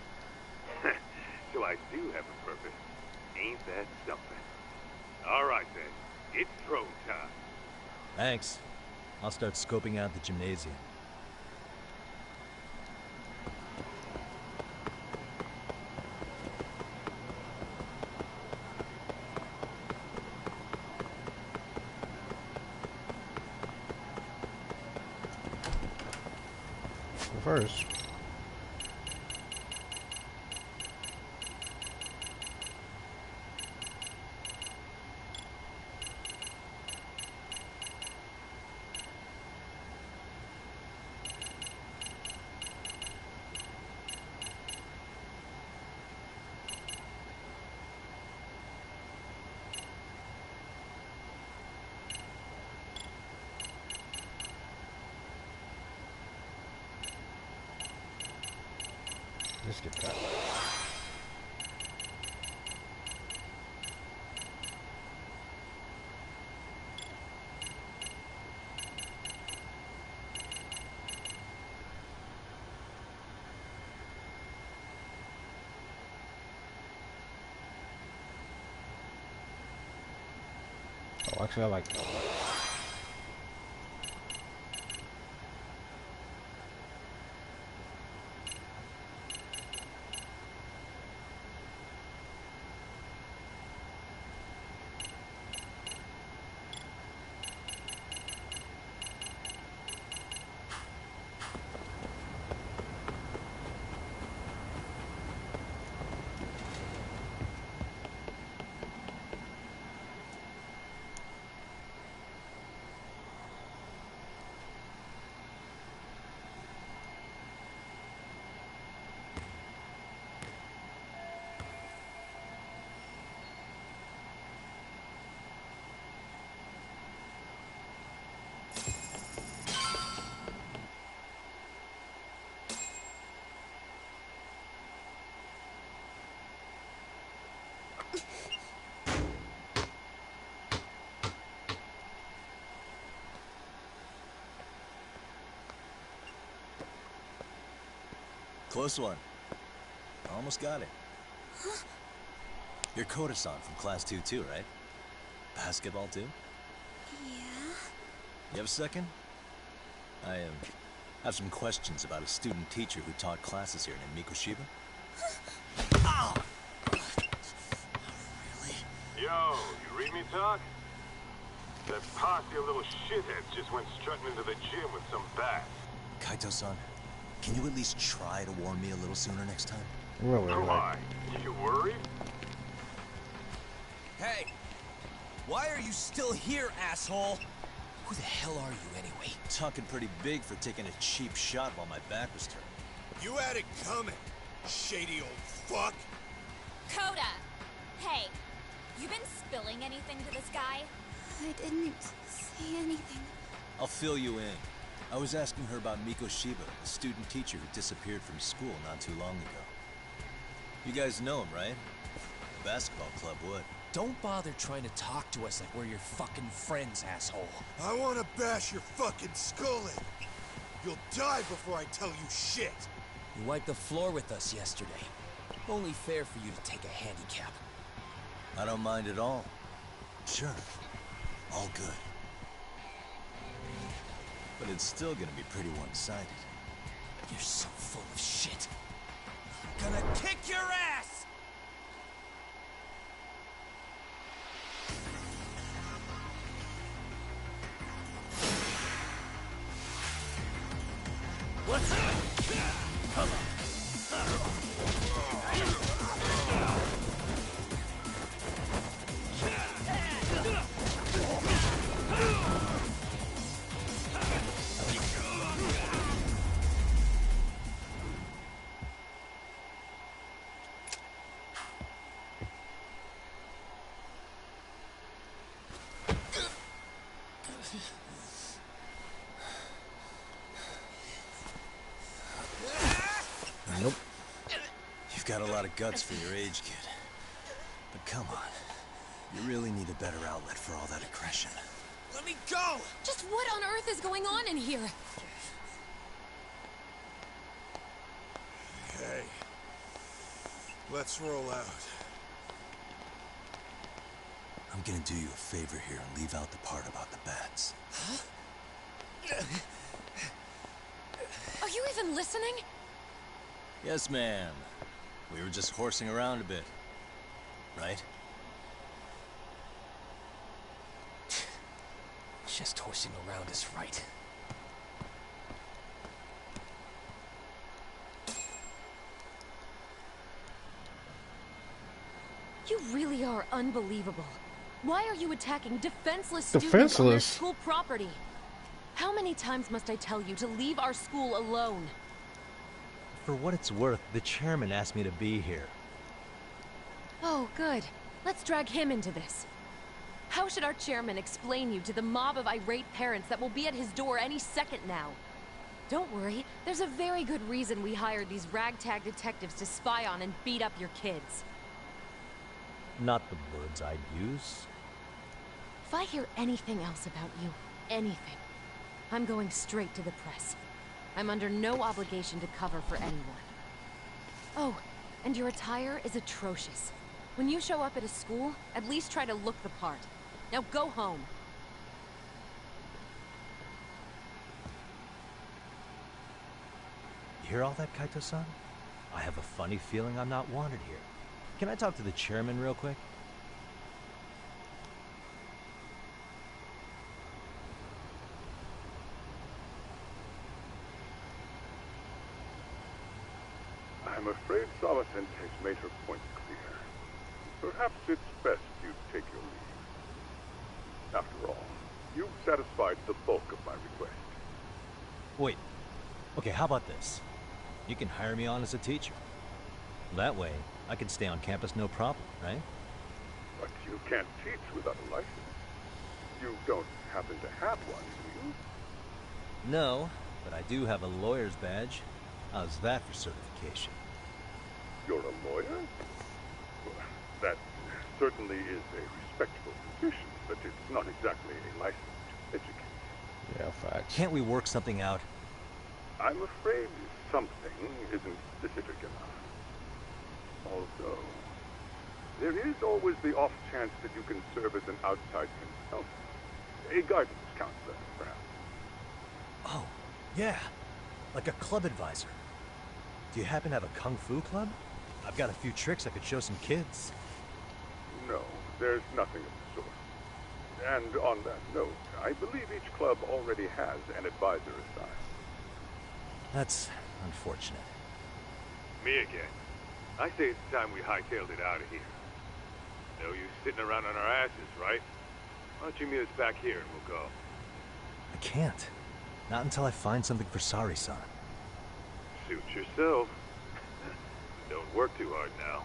So I do have a purpose. Ain't that something? All right then, it's throw time. Thanks. I'll start scoping out the gymnasium. First. Let's get that. Oh, actually, I like that. Close one. Almost got it. You're Koda-san from Class 2 too, right? Basketball too? Yeah? You have a second? I have some questions about a student teacher who taught classes here named Mikoshiba. Ow! Really? Yo, you read me talk? That posse of little shitheads just went strutting into the gym with some bats. Kaito-san, can you at least try to warn me a little sooner next time? Really? Why? You worried? Hey! Why are you still here, asshole? Who the hell are you, anyway? Talking pretty big for taking a cheap shot while my back was turned. You had it coming, shady old fuck! Coda! Hey, you been spilling anything to this guy? I didn't say anything. I'll fill you in. I was asking her about Mikoshiba, a student teacher who disappeared from school not too long ago. You guys know him, right? The basketball club would. Don't bother trying to talk to us like we're your fucking friends, asshole. I wanna bash your fucking skull in. You'll die before I tell you shit. You wiped the floor with us yesterday. Only fair for you to take a handicap. I don't mind at all. Sure. All good. But it's still gonna be pretty one-sided. You're so full of shit. I'm gonna kick your ass! What's up? Come on. Nope. You've got a lot of guts for your age, kid. But come on. You really need a better outlet for all that aggression. Let me go! Just what on earth is going on in here? Okay. Let's roll out. I'm gonna do you a favor here and leave out the part about the bats. Huh? Are you even listening? Yes, ma'am. We were just horsing around a bit. Right? Just horsing around is right. You really are unbelievable. Why are you attacking defenseless students on their school property? How many times must I tell you to leave our school alone? For what it's worth, the chairman asked me to be here. Oh, good. Let's drag him into this. How should our chairman explain you to the mob of irate parents that will be at his door any second now? Don't worry, there's a very good reason we hired these ragtag detectives to spy on and beat up your kids. Not the words I'd use. If I hear anything else about you, anything, I'm going straight to the press. I'm under no obligation to cover for anyone. Oh, and your attire is atrocious. When you show up at a school, at least try to look the part. Now go home. You hear all that, Kaito-san? I have a funny feeling I'm not wanted here. Can I talk to the chairman real quick? I'm afraid Sawa-sensei's made her point clear. Perhaps it's best you take your leave. After all, you've satisfied the bulk of my request. Wait. Okay, how about this? You can hire me on as a teacher. That way, I can stay on campus no problem, right? But you can't teach without a license. You don't happen to have one, do you? No, but I do have a lawyer's badge. How's that for certification? You're a lawyer? Well, that certainly is a respectable position, but it's not exactly a licensed educator. Yeah, facts. Can't we work something out? I'm afraid something isn't specific enough. Also, there is always the off chance that you can serve as an outside consultant. A guidance counselor, perhaps. Oh, yeah. Like a club advisor. Do you happen to have a kung fu club? I've got a few tricks I could show some kids. No, there's nothing of the sort. And on that note, I believe each club already has an advisor assigned. That's unfortunate. Me again. I say it's time we hightailed it out of here. No use sitting around on our asses, right? Why don't you meet us back here and we'll go? I can't. Not until I find something for Sari-san. Suit yourself. Don't work too hard now.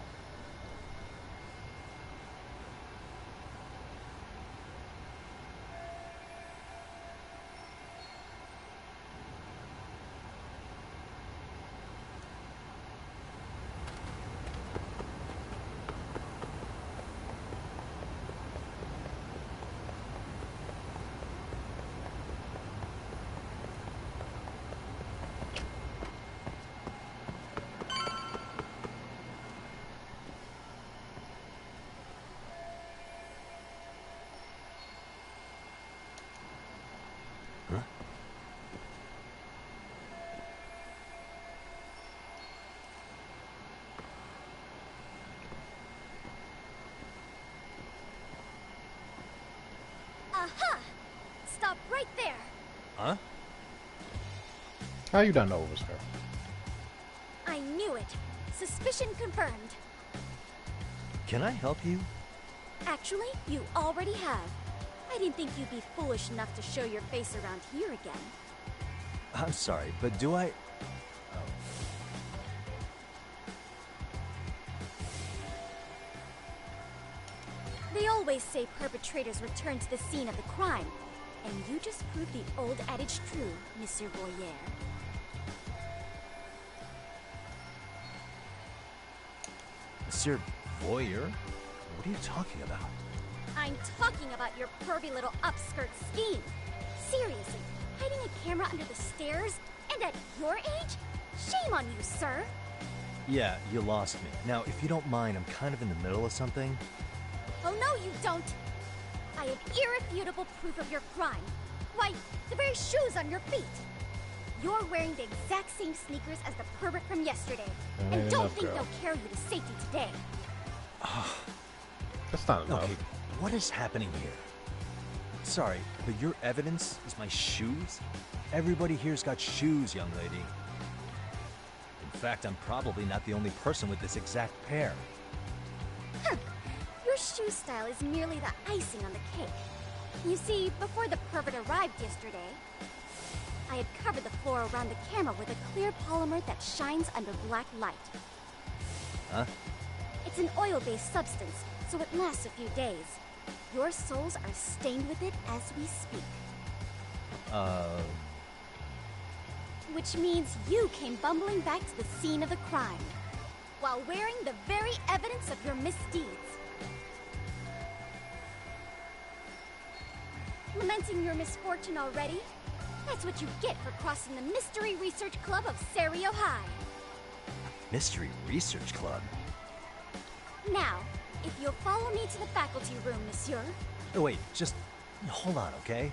Aha! Stop right there! Huh? How you done know it was her? I knew it. Suspicion confirmed. Can I help you? Actually, you already have. I didn't think you'd be foolish enough to show your face around here again. I'm sorry, but do I... They always say perpetrators return to the scene of the crime. And you just proved the old adage true, Monsieur Voyeur. Monsieur Voyeur? What are you talking about? I'm talking about your pervy little upskirt scheme. Seriously, hiding a camera under the stairs? And at your age? Shame on you, sir. Yeah, you lost me. Now, if you don't mind, I'm kind of in the middle of something. Oh, no, you don't. I have irrefutable proof of your crime. Why, the very shoes on your feet. You're wearing the exact same sneakers as the pervert from yesterday. And don't think they'll carry you to safety today. That's not enough. Okay, what is happening here? Sorry, but your evidence is my shoes? Everybody here's got shoes, young lady. In fact, I'm probably not the only person with this exact pair. Huh. Your shoe style is merely the icing on the cake. You see, before the pervert arrived yesterday, I had covered the floor around the camera with a clear polymer that shines under black light. Huh? It's an oil-based substance, so it lasts a few days. Your soles are stained with it as we speak. Which means you came bumbling back to the scene of the crime, while wearing the very evidence of your misdeeds. Lamenting your misfortune already? That's what you get for crossing the Mystery Research Club of Serio High. Mystery Research Club? Now, if you'll follow me to the faculty room, monsieur. Oh, wait, just hold on, okay?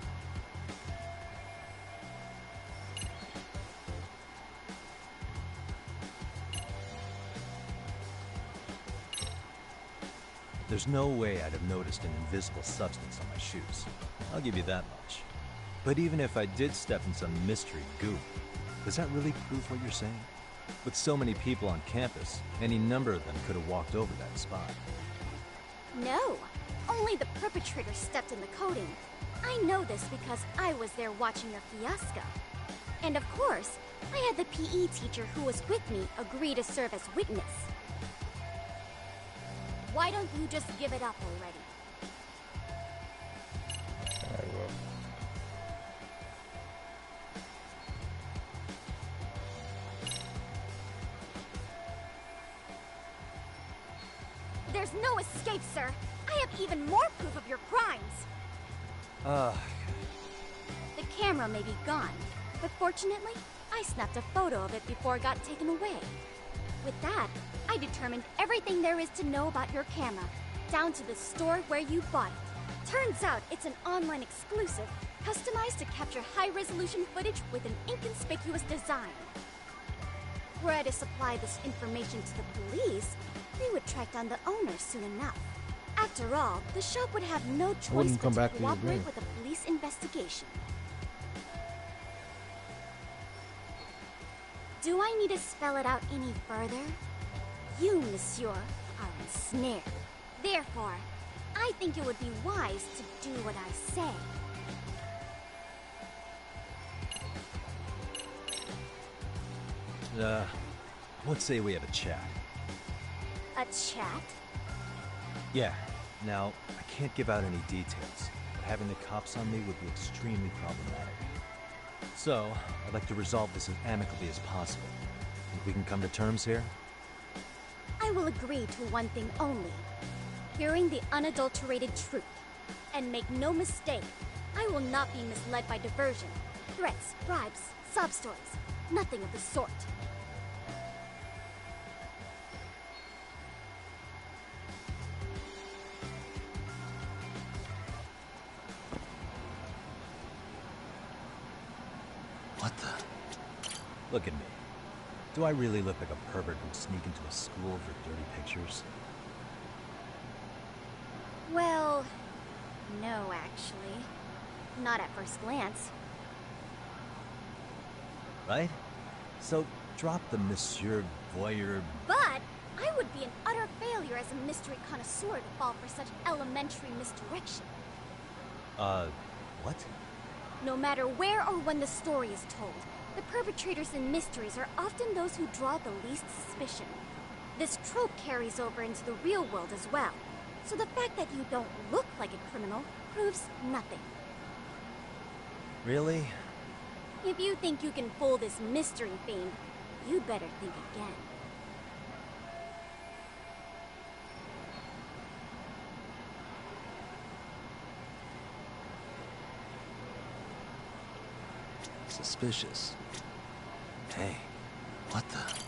There's no way I'd have noticed an invisible substance on my shoes. I'll give you that much. But even if I did step in some mystery goop, does that really prove what you're saying? With so many people on campus, any number of them could have walked over that spot. No, only the perpetrator stepped in the coating. I know this because I was there watching your fiasco. And of course, I had the PE teacher who was with me agree to serve as witness. Why don't you just give it up already? I will. There's no escape, sir. I have even more proof of your crimes. The camera may be gone, but fortunately, I snapped a photo of it before it got taken away. With that, I determined everything there is to know about your camera, down to the store where you bought it. Turns out it's an online exclusive, customized to capture high-resolution footage with an inconspicuous design. Were I to supply this information to the police, they would track down the owner soon enough. After all, the shop would have no choice but to cooperate with the police investigation. Do I need to spell it out any further? You, monsieur, are ensnared. Therefore, I think it would be wise to do what I say. Let's say we have a chat. A chat? Yeah. Now, I can't give out any details, but having the cops on me would be extremely problematic. So, I'd like to resolve this as amicably as possible. Think we can come to terms here? I will agree to one thing only. Hearing the unadulterated truth. And make no mistake, I will not be misled by diversion, threats, bribes, sob stories. Nothing of the sort. What the? Look at me. Do I really look like a pervert who'd sneak into a school for dirty pictures? Well, no, actually. Not at first glance. Right? So, drop the Monsieur Voyeur. But I would be an utter failure as a mystery connoisseur to fall for such elementary misdirection. What? No matter where or when the story is told, the perpetrators in mysteries are often those who draw the least suspicion. This trope carries over into the real world as well, so the fact that you don't look like a criminal proves nothing. Really? If you think you can fool this mystery fiend, you'd better think again. Suspicious. Hey, what the?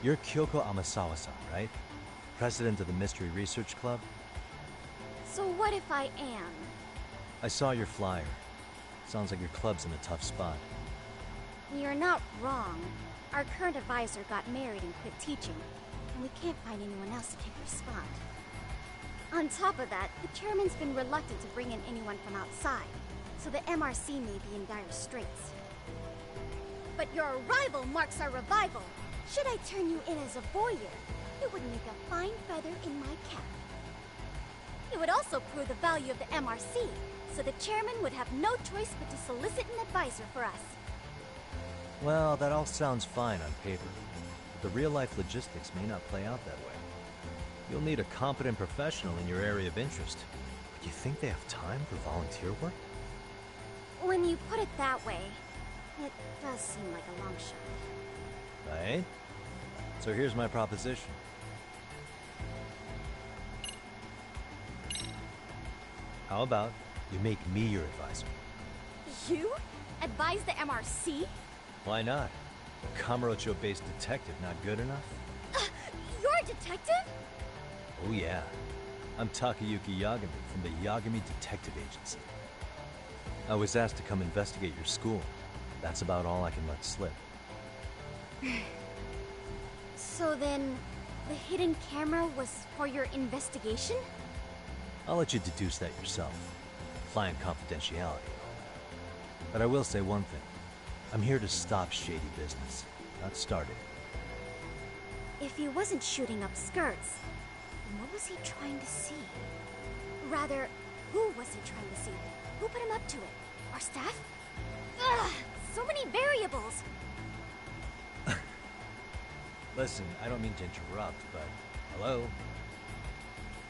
You're Kyoko Amasawa-san, right? President of the Mystery Research Club? So what if I am? I saw your flyer. Sounds like your club's in a tough spot. You're not wrong. Our current advisor got married and quit teaching, and we can't find anyone else to take her spot. On top of that, the chairman's been reluctant to bring in anyone from outside, so the MRC may be in dire straits. But your arrival marks our revival. Should I turn you in as a voyeur, it would make a fine feather in my cap. It would also prove the value of the MRC, so the chairman would have no choice but to solicit an advisor for us. Well, that all sounds fine on paper, but the real-life logistics may not play out that way. You'll need a competent professional in your area of interest. But you think they have time for volunteer work? When you put it that way, it does seem like a long shot. Right? So here's my proposition. How about you make me your advisor? You? Advise the MRC? Why not? A Kamurocho-based detective not good enough? You're a detective? Oh yeah. I'm Takayuki Yagami from the Yagami Detective Agency. I was asked to come investigate your school. That's about all I can let slip. So then, the hidden camera was for your investigation? I'll let you deduce that yourself. Client confidentiality. But I will say one thing. I'm here to stop shady business, not start it. If he wasn't shooting up skirts, then what was he trying to see? Rather, who was he trying to see? Who put him up to it? Our staff? Ugh! So many variables! Listen, I don't mean to interrupt, but hello?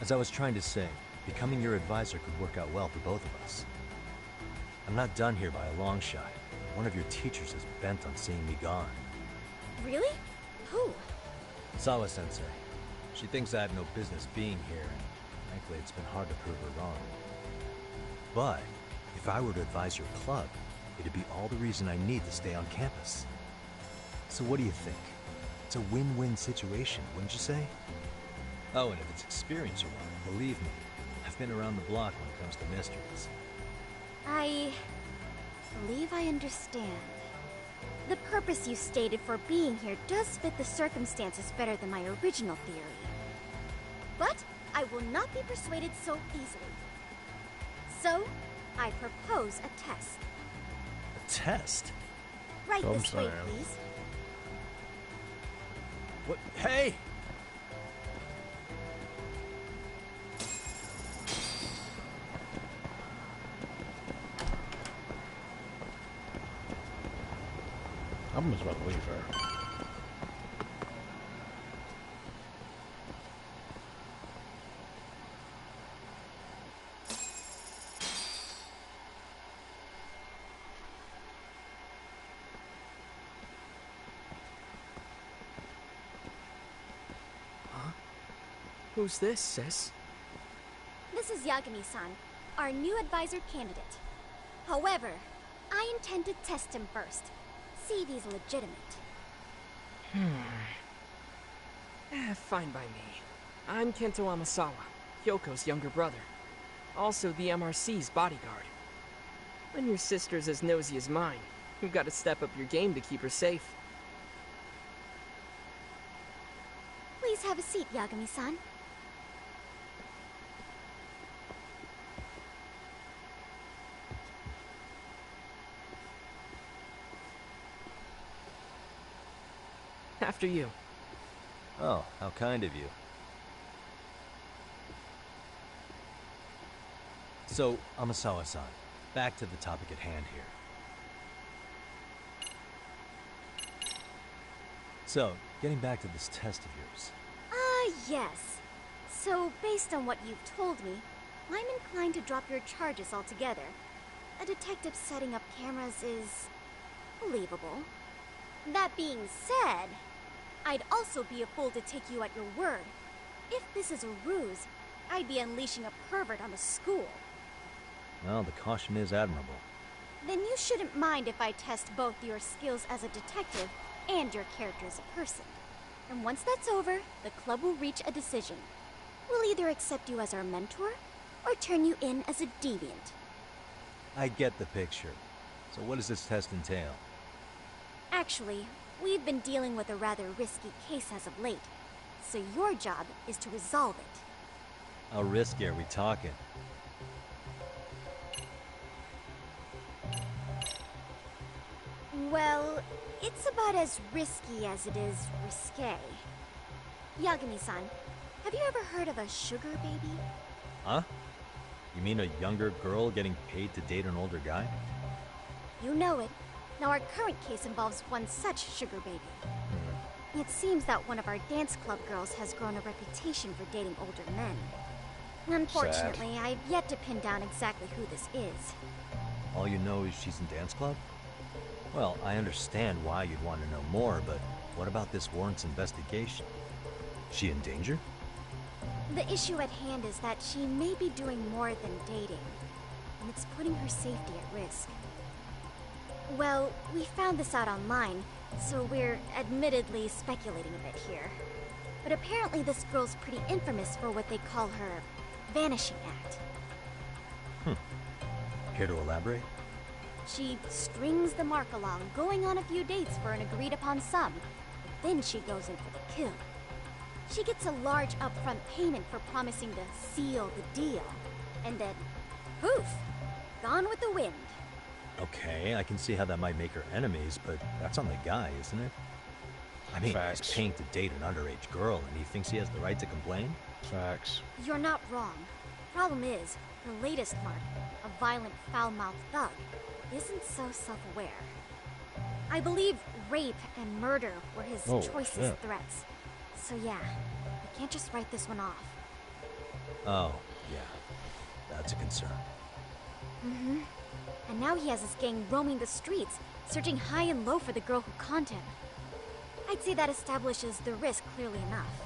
As I was trying to say, becoming your advisor could work out well for both of us. I'm not done here by a long shot. One of your teachers is bent on seeing me gone. Really? Who? Sawa-sensei. She thinks I have no business being here, and frankly, it's been hard to prove her wrong. But if I were to advise your club, it'd be all the reason I need to stay on campus. So what do you think? It's a win-win situation, wouldn't you say? Oh, and if it's experience you want, believe me, I've been around the block when it comes to mysteries. I believe I understand. The purpose you stated for being here does fit the circumstances better than my original theory. But I will not be persuaded so easily. So, I propose a test. A test? Right this way, please. What? Hey! I'm just about to leave her. Who's this, sis? This is Yagami-san, our new advisor candidate. However, I intend to test him first. See if he's legitimate. Fine by me. I'm Kento Amasawa, Kyoko's younger brother. Also the MRC's bodyguard. When your sister's as nosy as mine, you've got to step up your game to keep her safe. Please have a seat, Yagami-san. After you. Oh, how kind of you. So, Amasawa-san, back to the topic at hand here. So, getting back to this test of yours. Yes. So, based on what you've told me, I'm inclined to drop your charges altogether. A detective setting up cameras is believable. That being said, I'd also be a fool to take you at your word. If this is a ruse, I'd be unleashing a pervert on the school. Well, the caution is admirable. Then you shouldn't mind if I test both your skills as a detective and your character as a person. And once that's over, the club will reach a decision. We'll either accept you as our mentor, or turn you in as a deviant. I get the picture. So what does this test entail? Actually, we've been dealing with a rather risky case as of late, so your job is to resolve it. How risky are we talking? Well, it's about as risky as it is risque. Yagami-san, have you ever heard of a sugar baby? Huh? You mean a younger girl getting paid to date an older guy? You know it. Now our current case involves one such sugar baby. It seems that one of our dance club girls has grown a reputation for dating older men. Unfortunately, I've yet to pin down exactly who this is. All you know is she's in dance club? Well, I understand why you'd want to know more, but what about this warrants investigation? Is she in danger? The issue at hand is that she may be doing more than dating, and it's putting her safety at risk. Well, we found this out online, so we're admittedly speculating a bit here. But apparently this girl's pretty infamous for what they call her vanishing act. Care to elaborate? She strings the mark along, going on a few dates for an agreed-upon sum. But then she goes in for the kill. She gets a large upfront payment for promising to seal the deal. And then, poof! Gone with the wind. Okay, I can see how that might make her enemies, but that's on the guy, isn't it? I mean, he's paying to date an underage girl, and he thinks he has the right to complain? Facts. You're not wrong. Problem is, the latest mark, a violent, foul-mouthed thug, isn't so self-aware. I believe rape and murder were his choicest threats. So yeah, we can't just write this one off. Oh, yeah. That's a concern. Mm-hmm. And now he has his gang roaming the streets, searching high and low for the girl who conned him. I'd say that establishes the risk clearly enough.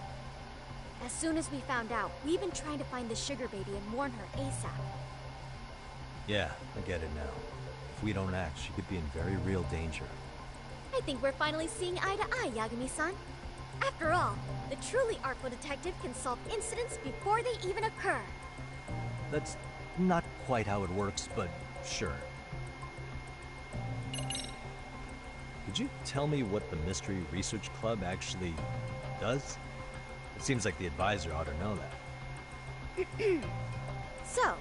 As soon as we found out, we've been trying to find the sugar baby and warn her ASAP. Yeah, I get it now. If we don't act, she could be in very real danger. I think we're finally seeing eye to eye, Yagami-san. After all, the truly artful detective can solve incidents before they even occur. That's not quite how it works, but sure. Could you tell me what the Mystery Research Club actually does? It seems like the advisor ought to know that. So,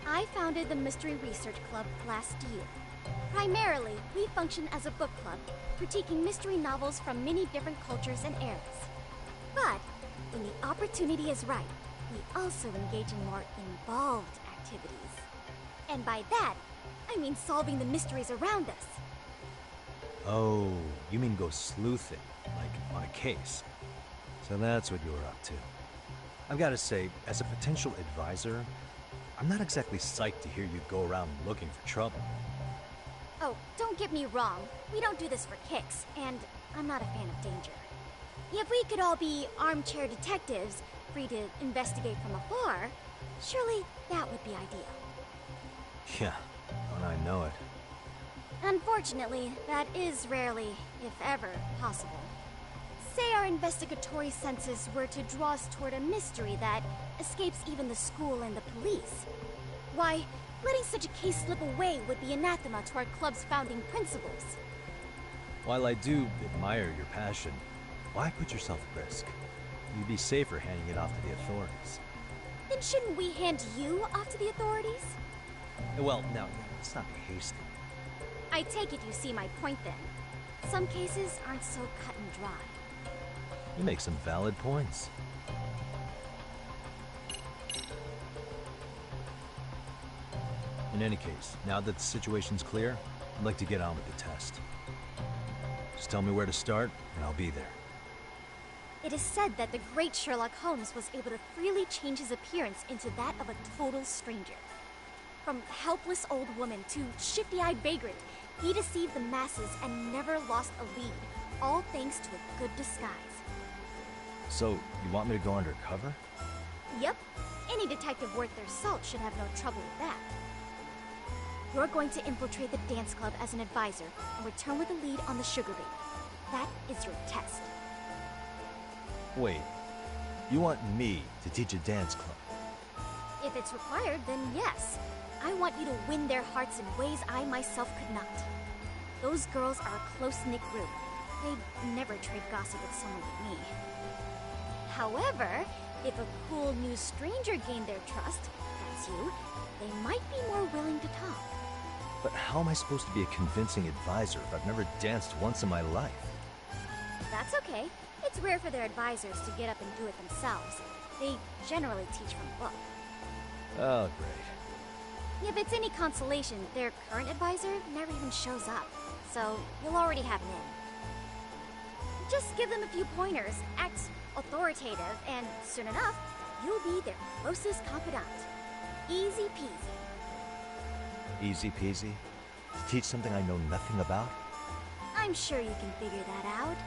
I founded the Mystery Research Club last year. Primarily, we function as a book club, critiquing mystery novels from many different cultures and eras. But, when the opportunity is right, we also engage in more involved activities. And by that, I mean solving the mysteries around us. Oh, you mean go sleuthing, like on a case. So that's what you were up to. I've got to say, as a potential advisor, I'm not exactly psyched to hear you go around looking for trouble. Oh, don't get me wrong. We don't do this for kicks, and I'm not a fan of danger. If we could all be armchair detectives, free to investigate from afar, surely that would be ideal. Yeah, don't I know it. Unfortunately, that is rarely, if ever, possible. Say our investigatory senses were to draw us toward a mystery that escapes even the school and the police. Why, letting such a case slip away would be anathema to our club's founding principles. While I do admire your passion, why put yourself at risk? You'd be safer handing it off to the authorities. Then shouldn't we hand you off to the authorities? Well, now, let's not be hasty. I take it you see my point then. Some cases aren't so cut and dry. You make some valid points. In any case, now that the situation's clear, I'd like to get on with the test. Just tell me where to start, and I'll be there. It is said that the great Sherlock Holmes was able to freely change his appearance into that of a total stranger. From helpless old woman to shifty-eyed vagrant, he deceived the masses and never lost a lead, all thanks to a good disguise. So, you want me to go undercover? Yep, any detective worth their salt should have no trouble with that. You're going to infiltrate the dance club as an advisor and return with a lead on the sugar baby. That is your test. Wait, you want me to teach a dance club? If it's required, then yes. I want you to win their hearts in ways I myself could not. Those girls are a close-knit group. They'd never trade gossip with someone like me. However, if a cool new stranger gained their trust, that's you, they might be more willing to talk. But how am I supposed to be a convincing advisor if I've never danced once in my life? That's okay. It's rare for their advisors to get up and do it themselves. They generally teach from a book. Oh, great. If it's any consolation, their current advisor never even shows up, so you'll already have an in. Just give them a few pointers, act authoritative, and soon enough, you'll be their closest confidant. Easy peasy. Easy peasy? To teach something I know nothing about? I'm sure you can figure that out.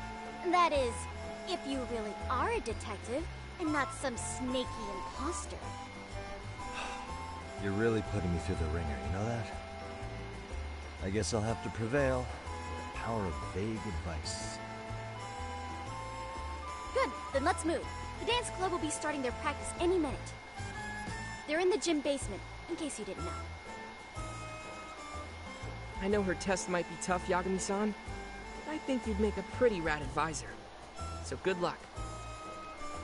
That is, if you really are a detective, and not some snaky imposter. You're really putting me through the ringer, you know that? I guess I'll have to prevail. The power of vague advice. Good, then let's move. The dance club will be starting their practice any minute. They're in the gym basement, in case you didn't know. I know her test might be tough, Yagami-san, but I think you'd make a pretty rad advisor. So good luck.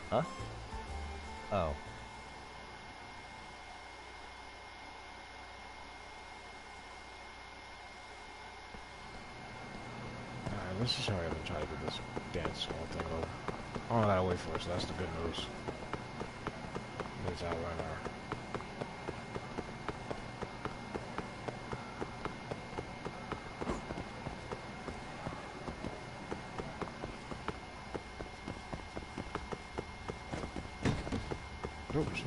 Huh? Oh. Alright, let's just hurry up and try to get this dance whole thing over. Oh, I gotta wait for it, so that's the good news. Let's outrun our... Oh, shit.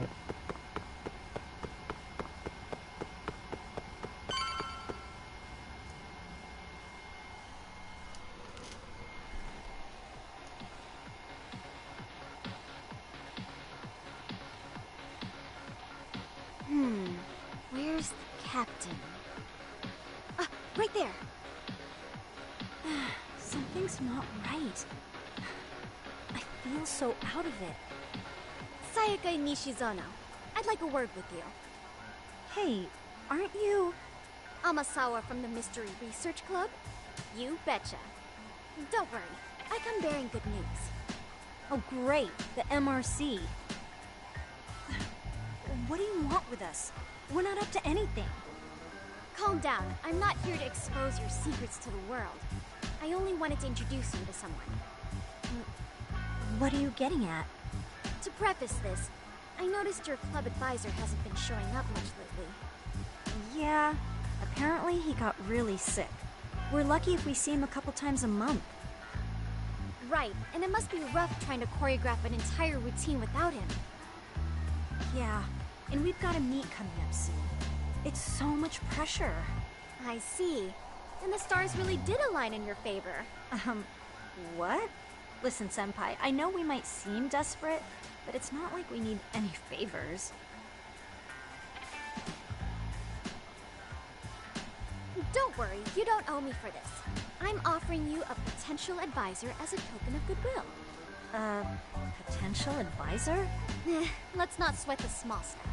Where's the captain? Right there! Something's not right. I feel so out of it. Sayaka Nishizono, I'd like a word with you. Hey, aren't you... Amasawa from the Mystery Research Club? You betcha. Don't worry, I come bearing good news. Oh great, the MRC. What do you want with us? We're not up to anything. Calm down, I'm not here to expose your secrets to the world. I only wanted to introduce you to someone. What are you getting at? To preface this, I noticed your club advisor hasn't been showing up much lately. Yeah, apparently he got really sick. We're lucky if we see him a couple times a month. Right, and it must be rough trying to choreograph an entire routine without him. Yeah, and we've got a meet coming up soon. It's so much pressure. I see. And the stars really did align in your favor. What? Listen, Senpai, I know we might seem desperate, but it's not like we need any favors. Don't worry, you don't owe me for this. I'm offering you a potential advisor as a token of goodwill. Potential advisor? Let's not sweat the small stuff.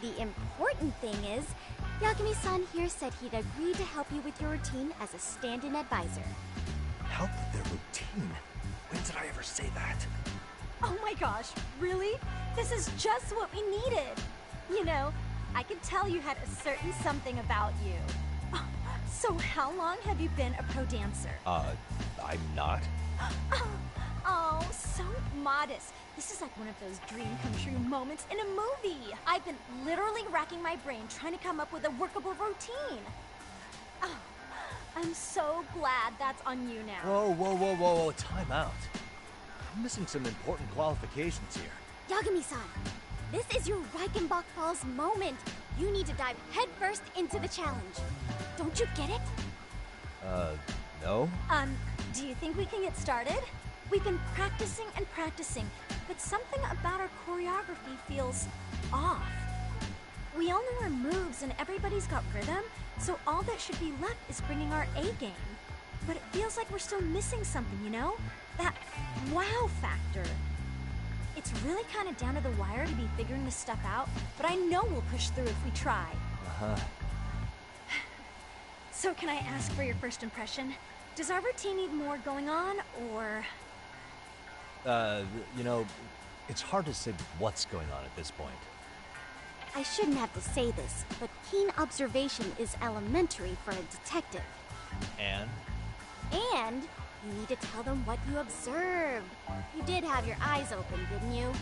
The important thing is, Yagami-san here said he'd agree to help you with your routine as a stand-in advisor. Help with their routine? When did I ever say that? Oh my gosh, really? This is just what we needed. You know, I could tell you had a certain something about you. So how long have you been a pro dancer? I'm not. Oh, so modest. This is like one of those dream come true moments in a movie. I've been literally racking my brain trying to come up with a workable routine. Oh, I'm so glad that's on you now. Whoa, time out. I'm missing some important qualifications here. Yagami-san, this is your Reichenbach Falls moment. You need to dive headfirst into the challenge. Don't you get it? No? Do you think we can get started? We've been practicing and practicing, but something about our choreography feels off. We all know our moves and everybody's got rhythm, so all that should be left is bringing our A game. But it feels like we're still missing something, you know? That wow factor. It's really kind of down to the wire to be figuring this stuff out, but I know we'll push through if we try. Uh-huh. So can I ask for your first impression? Does our routine need more going on, or...? You know, it's hard to say what's going on at this point. I shouldn't have to say this, but keen observation is elementary for a detective. And? And you need to tell them what you observed. You did have your eyes open, didn't you?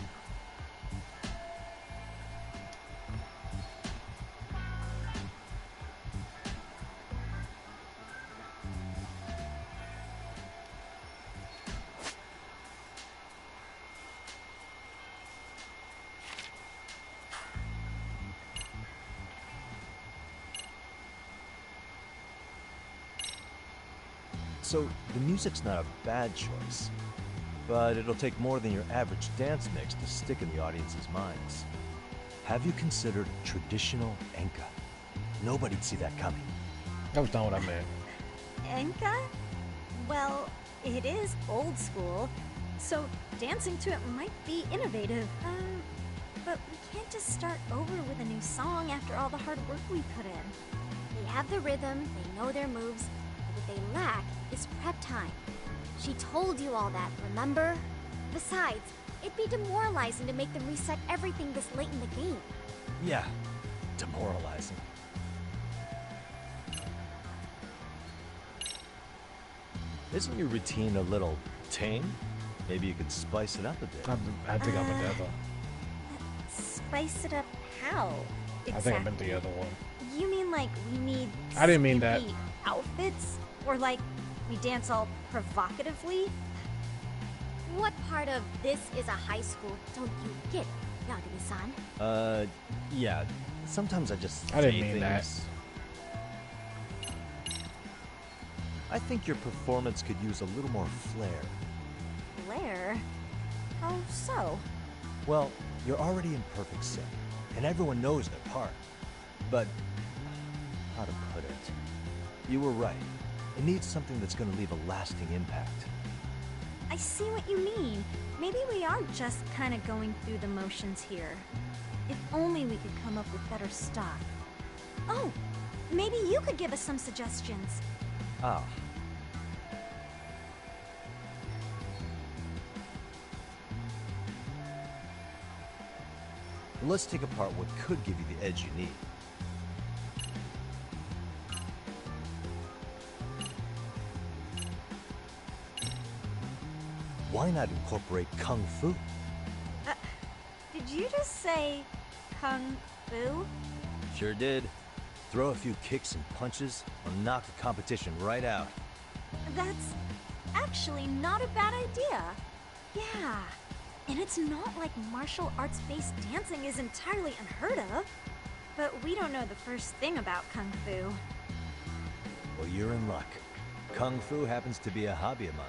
So, the music's not a bad choice, but it'll take more than your average dance mix to stick in the audience's minds. Have you considered traditional enka? Nobody'd see that coming. That was not what I meant. Enka? Well, it is old school, so dancing to it might be innovative. But we can't just start over with a new song after all the hard work we put in. They have the rhythm, they know their moves, but what they lack is prep time. She told you all that, remember? Besides, it'd be demoralizing to make them reset everything this late in the game. Yeah, demoralizing. Isn't your routine a little tame? Maybe you could spice it up a bit. I think I'm a devil. Spice it up how? Exactly. I think I meant the other one. You mean like we need I didn't mean that. skimpy outfits? Or like we dance all provocatively? What part of this is a high school don't you get, Yagami-san? Yeah. Sometimes I just I didn't say mean that. things. I think your performance could use a little more flair. Flair? How so? Well, you're already in perfect sync, and everyone knows their part. But, how to put it? You were right. It needs something that's going to leave a lasting impact. I see what you mean. Maybe we are just kind of going through the motions here. If only we could come up with better stuff. Oh, maybe you could give us some suggestions. Ah. Let's take apart what could give you the edge you need. Why not incorporate Kung Fu? Did you just say Kung Fu? Sure did. Throw a few kicks and punches, or knock the competition right out. That's actually not a bad idea. Yeah. And it's not like martial arts-based dancing is entirely unheard of. But we don't know the first thing about Kung Fu. Well, you're in luck. Kung Fu happens to be a hobby of mine.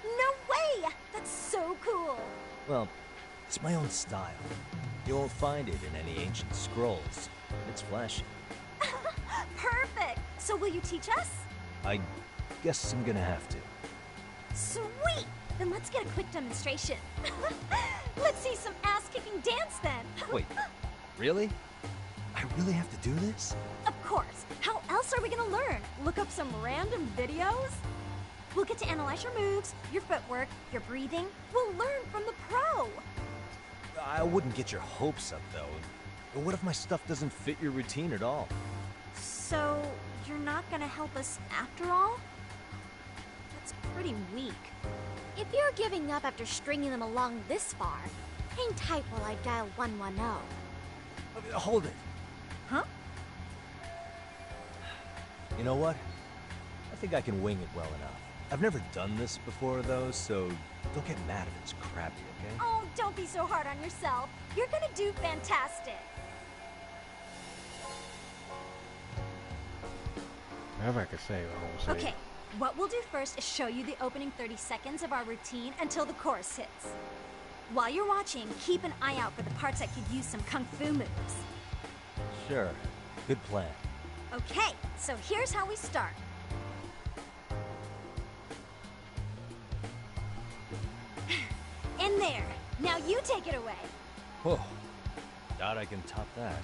No way! That's so cool! Well, it's my own style. You won't find it in any ancient scrolls. It's flashy. Perfect! So will you teach us? I guess I'm gonna have to. Sweet! Then let's get a quick demonstration. Let's see some ass-kicking dance then. Wait, really? I really have to do this? Of course. How else are we gonna learn? Look up some random videos? We'll get to analyze your moves, your footwork, your breathing. We'll learn from the pro. I wouldn't get your hopes up, though. What if my stuff doesn't fit your routine at all? So, you're not gonna help us after all? That's pretty weak. If you're giving up after stringing them along this far, hang tight while I dial 110. Hold it. Huh? You know what? I think I can wing it well enough. I've never done this before, though, so don't get mad if it's crappy, okay? Oh, don't be so hard on yourself. You're gonna do fantastic. Whatever I could say, I won't say. Okay, what we'll do first is show you the opening 30 seconds of our routine until the chorus hits. While you're watching, keep an eye out for the parts that could use some kung fu moves. Sure. Good plan. Okay, so here's how we start. In there. Now you take it away. Whoa. Doubt I can top that.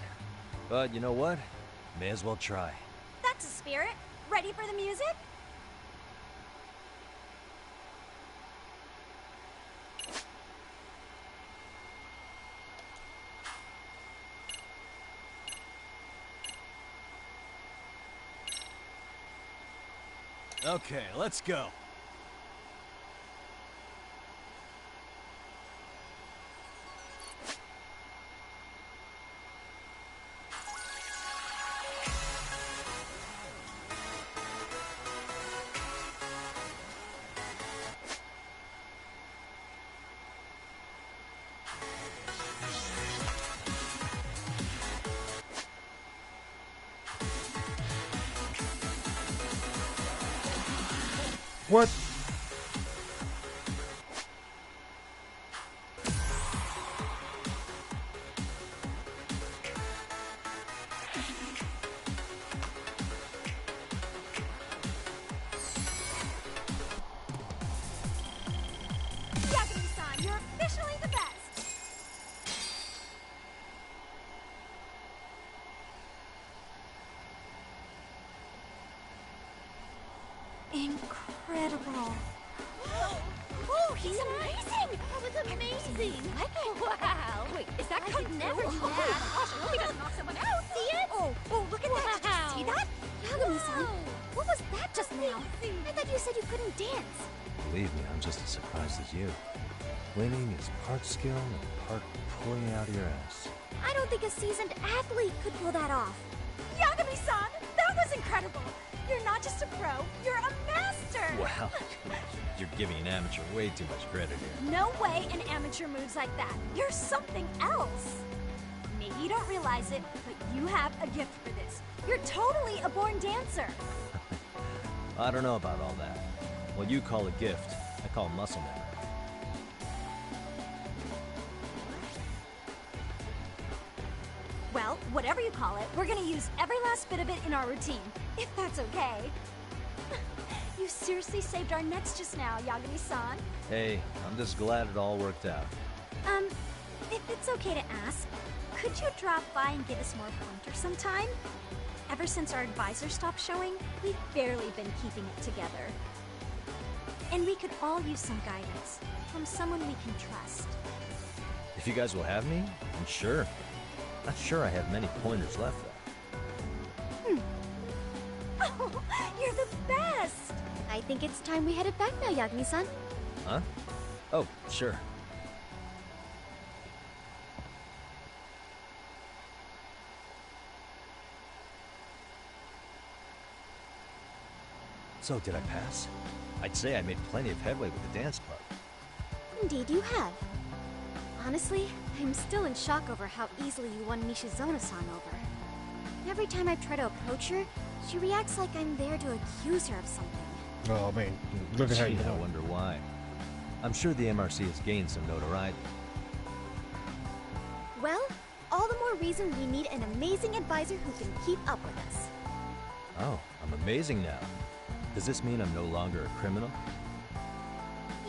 But you know what? May as well try. That's a spirit. Ready for the music? Okay, let's go. What? Yakuza-san, you're officially the best. Incredible. Oh, he's amazing! That was amazing! What? Wow! Wait, is that I could never do that. Gosh, I hope he doesn't knock someone out. See it? Oh, look at that. Did you see that? Yagami-san, what was that just now? I thought you said you couldn't dance. Believe me, I'm just as surprised as you. Winning is part skill and part pulling it out of your ass. I don't think a seasoned athlete could pull that off. Yagami-san, that was incredible. You're not just a pro, you're a master. Wow. You're giving an amateur way too much credit here. No way an amateur moves like that. You're something else. Maybe you don't realize it, but you have a gift for this. You're totally a born dancer. I don't know about all that. What you call a gift, I call muscle memory. Well, whatever you call it, we're gonna use every last bit of it in our routine, if that's okay. You seriously saved our necks just now, Yagami-san. Hey, I'm just glad it all worked out. If it's okay to ask, could you drop by and give us more pointers sometime? Ever since our advisor stopped showing, we've barely been keeping it together. And we could all use some guidance from someone we can trust. If you guys will have me, then sure. Not sure I have many pointers left, though. Oh, you're the best! I think it's time we headed back now, Yagami-san. Huh? Oh, sure. So, did I pass? I'd say I made plenty of headway with the dance club. Indeed you have. Honestly, I'm still in shock over how easily you won Nishizono-san over. Every time I try to approach her, she reacts like I'm there to accuse her of something. Oh, man, look at how you Gee, I know. wonder why. I'm sure the MRC has gained some notoriety. Well, all the more reason we need an amazing advisor who can keep up with us. Oh, I'm amazing now. Does this mean I'm no longer a criminal?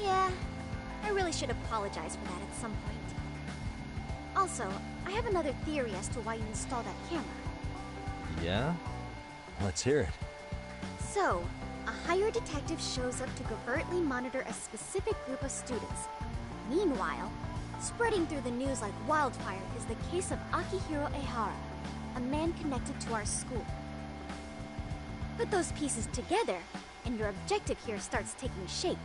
Yeah, I really should apologize for that at some point. Also, I have another theory as to why you installed that camera. Yeah? Let's hear it. So, a hired detective shows up to covertly monitor a specific group of students. Meanwhile, spreading through the news like wildfire is the case of Akihiro Ehara, a man connected to our school. Put those pieces together, and your objective here starts taking shape.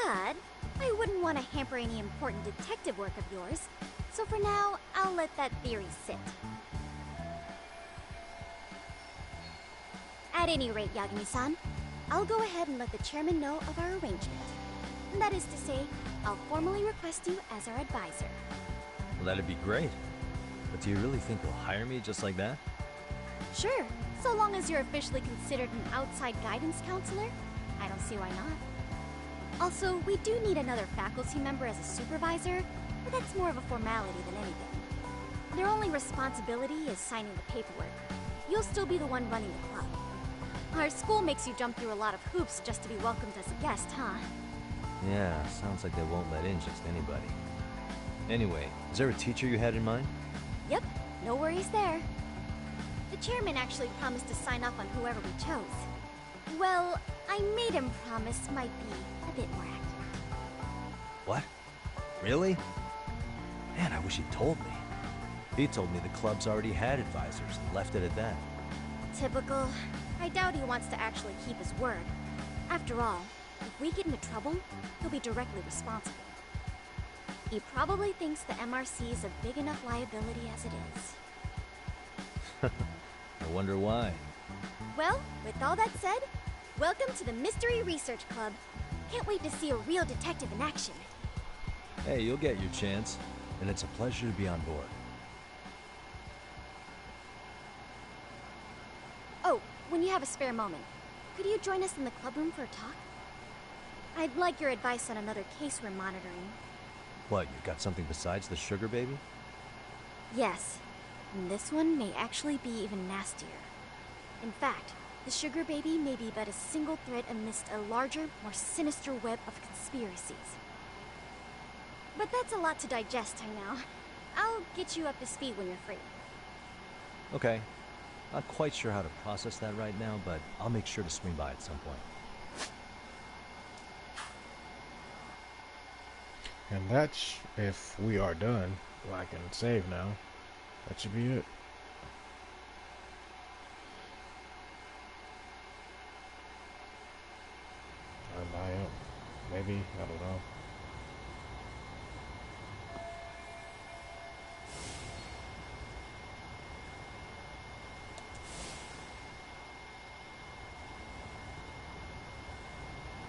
But I wouldn't want to hamper any important detective work of yours, so for now, I'll let that theory sit. At any rate, Yagami-san, I'll go ahead and let the chairman know of our arrangement. That is to say, I'll formally request you as our advisor. Well, that'd be great. But do you really think they'll hire me just like that? Sure, so long as you're officially considered an outside guidance counselor, I don't see why not. Also, we do need another faculty member as a supervisor, but that's more of a formality than anything. Their only responsibility is signing the paperwork. You'll still be the one running the club. Our school makes you jump through a lot of hoops just to be welcomed as a guest, huh? Yeah, sounds like they won't let in just anybody. Anyway, is there a teacher you had in mind? Yep, no worries there. The chairman actually promised to sign off on whoever we chose. Well, I made him promise might be a bit more accurate. What? Really? Man, I wish he'd told me. He told me the club's already had advisors and left it at that. Typical. I doubt he wants to actually keep his word. After all, if we get into trouble, he'll be directly responsible. He probably thinks the MRC is a big enough liability as it is. I wonder why. Well, with all that said, welcome to the Mystery Research Club. Can't wait to see a real detective in action. Hey, you'll get your chance, and it's a pleasure to be on board. Oh, when you have a spare moment, could you join us in the club room for a talk? I'd like your advice on another case we're monitoring. What, you got something besides the sugar baby? Yes, and this one may actually be even nastier. In fact, the sugar baby may be but a single thread amidst a larger, more sinister web of conspiracies. But that's a lot to digest, I know. I'll get you up to speed when you're free. Okay. Not quite sure how to process that right now, but I'll make sure to swing by at some point. And that's if we are done. Well, I can save now. That should be it. Maybe, I don't know.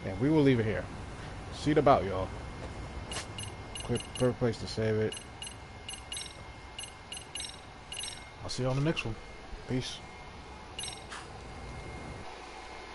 Yeah, we will leave it here. See it about, y'all. Quick, perfect place to save it. I'll see you on the next one. Peace.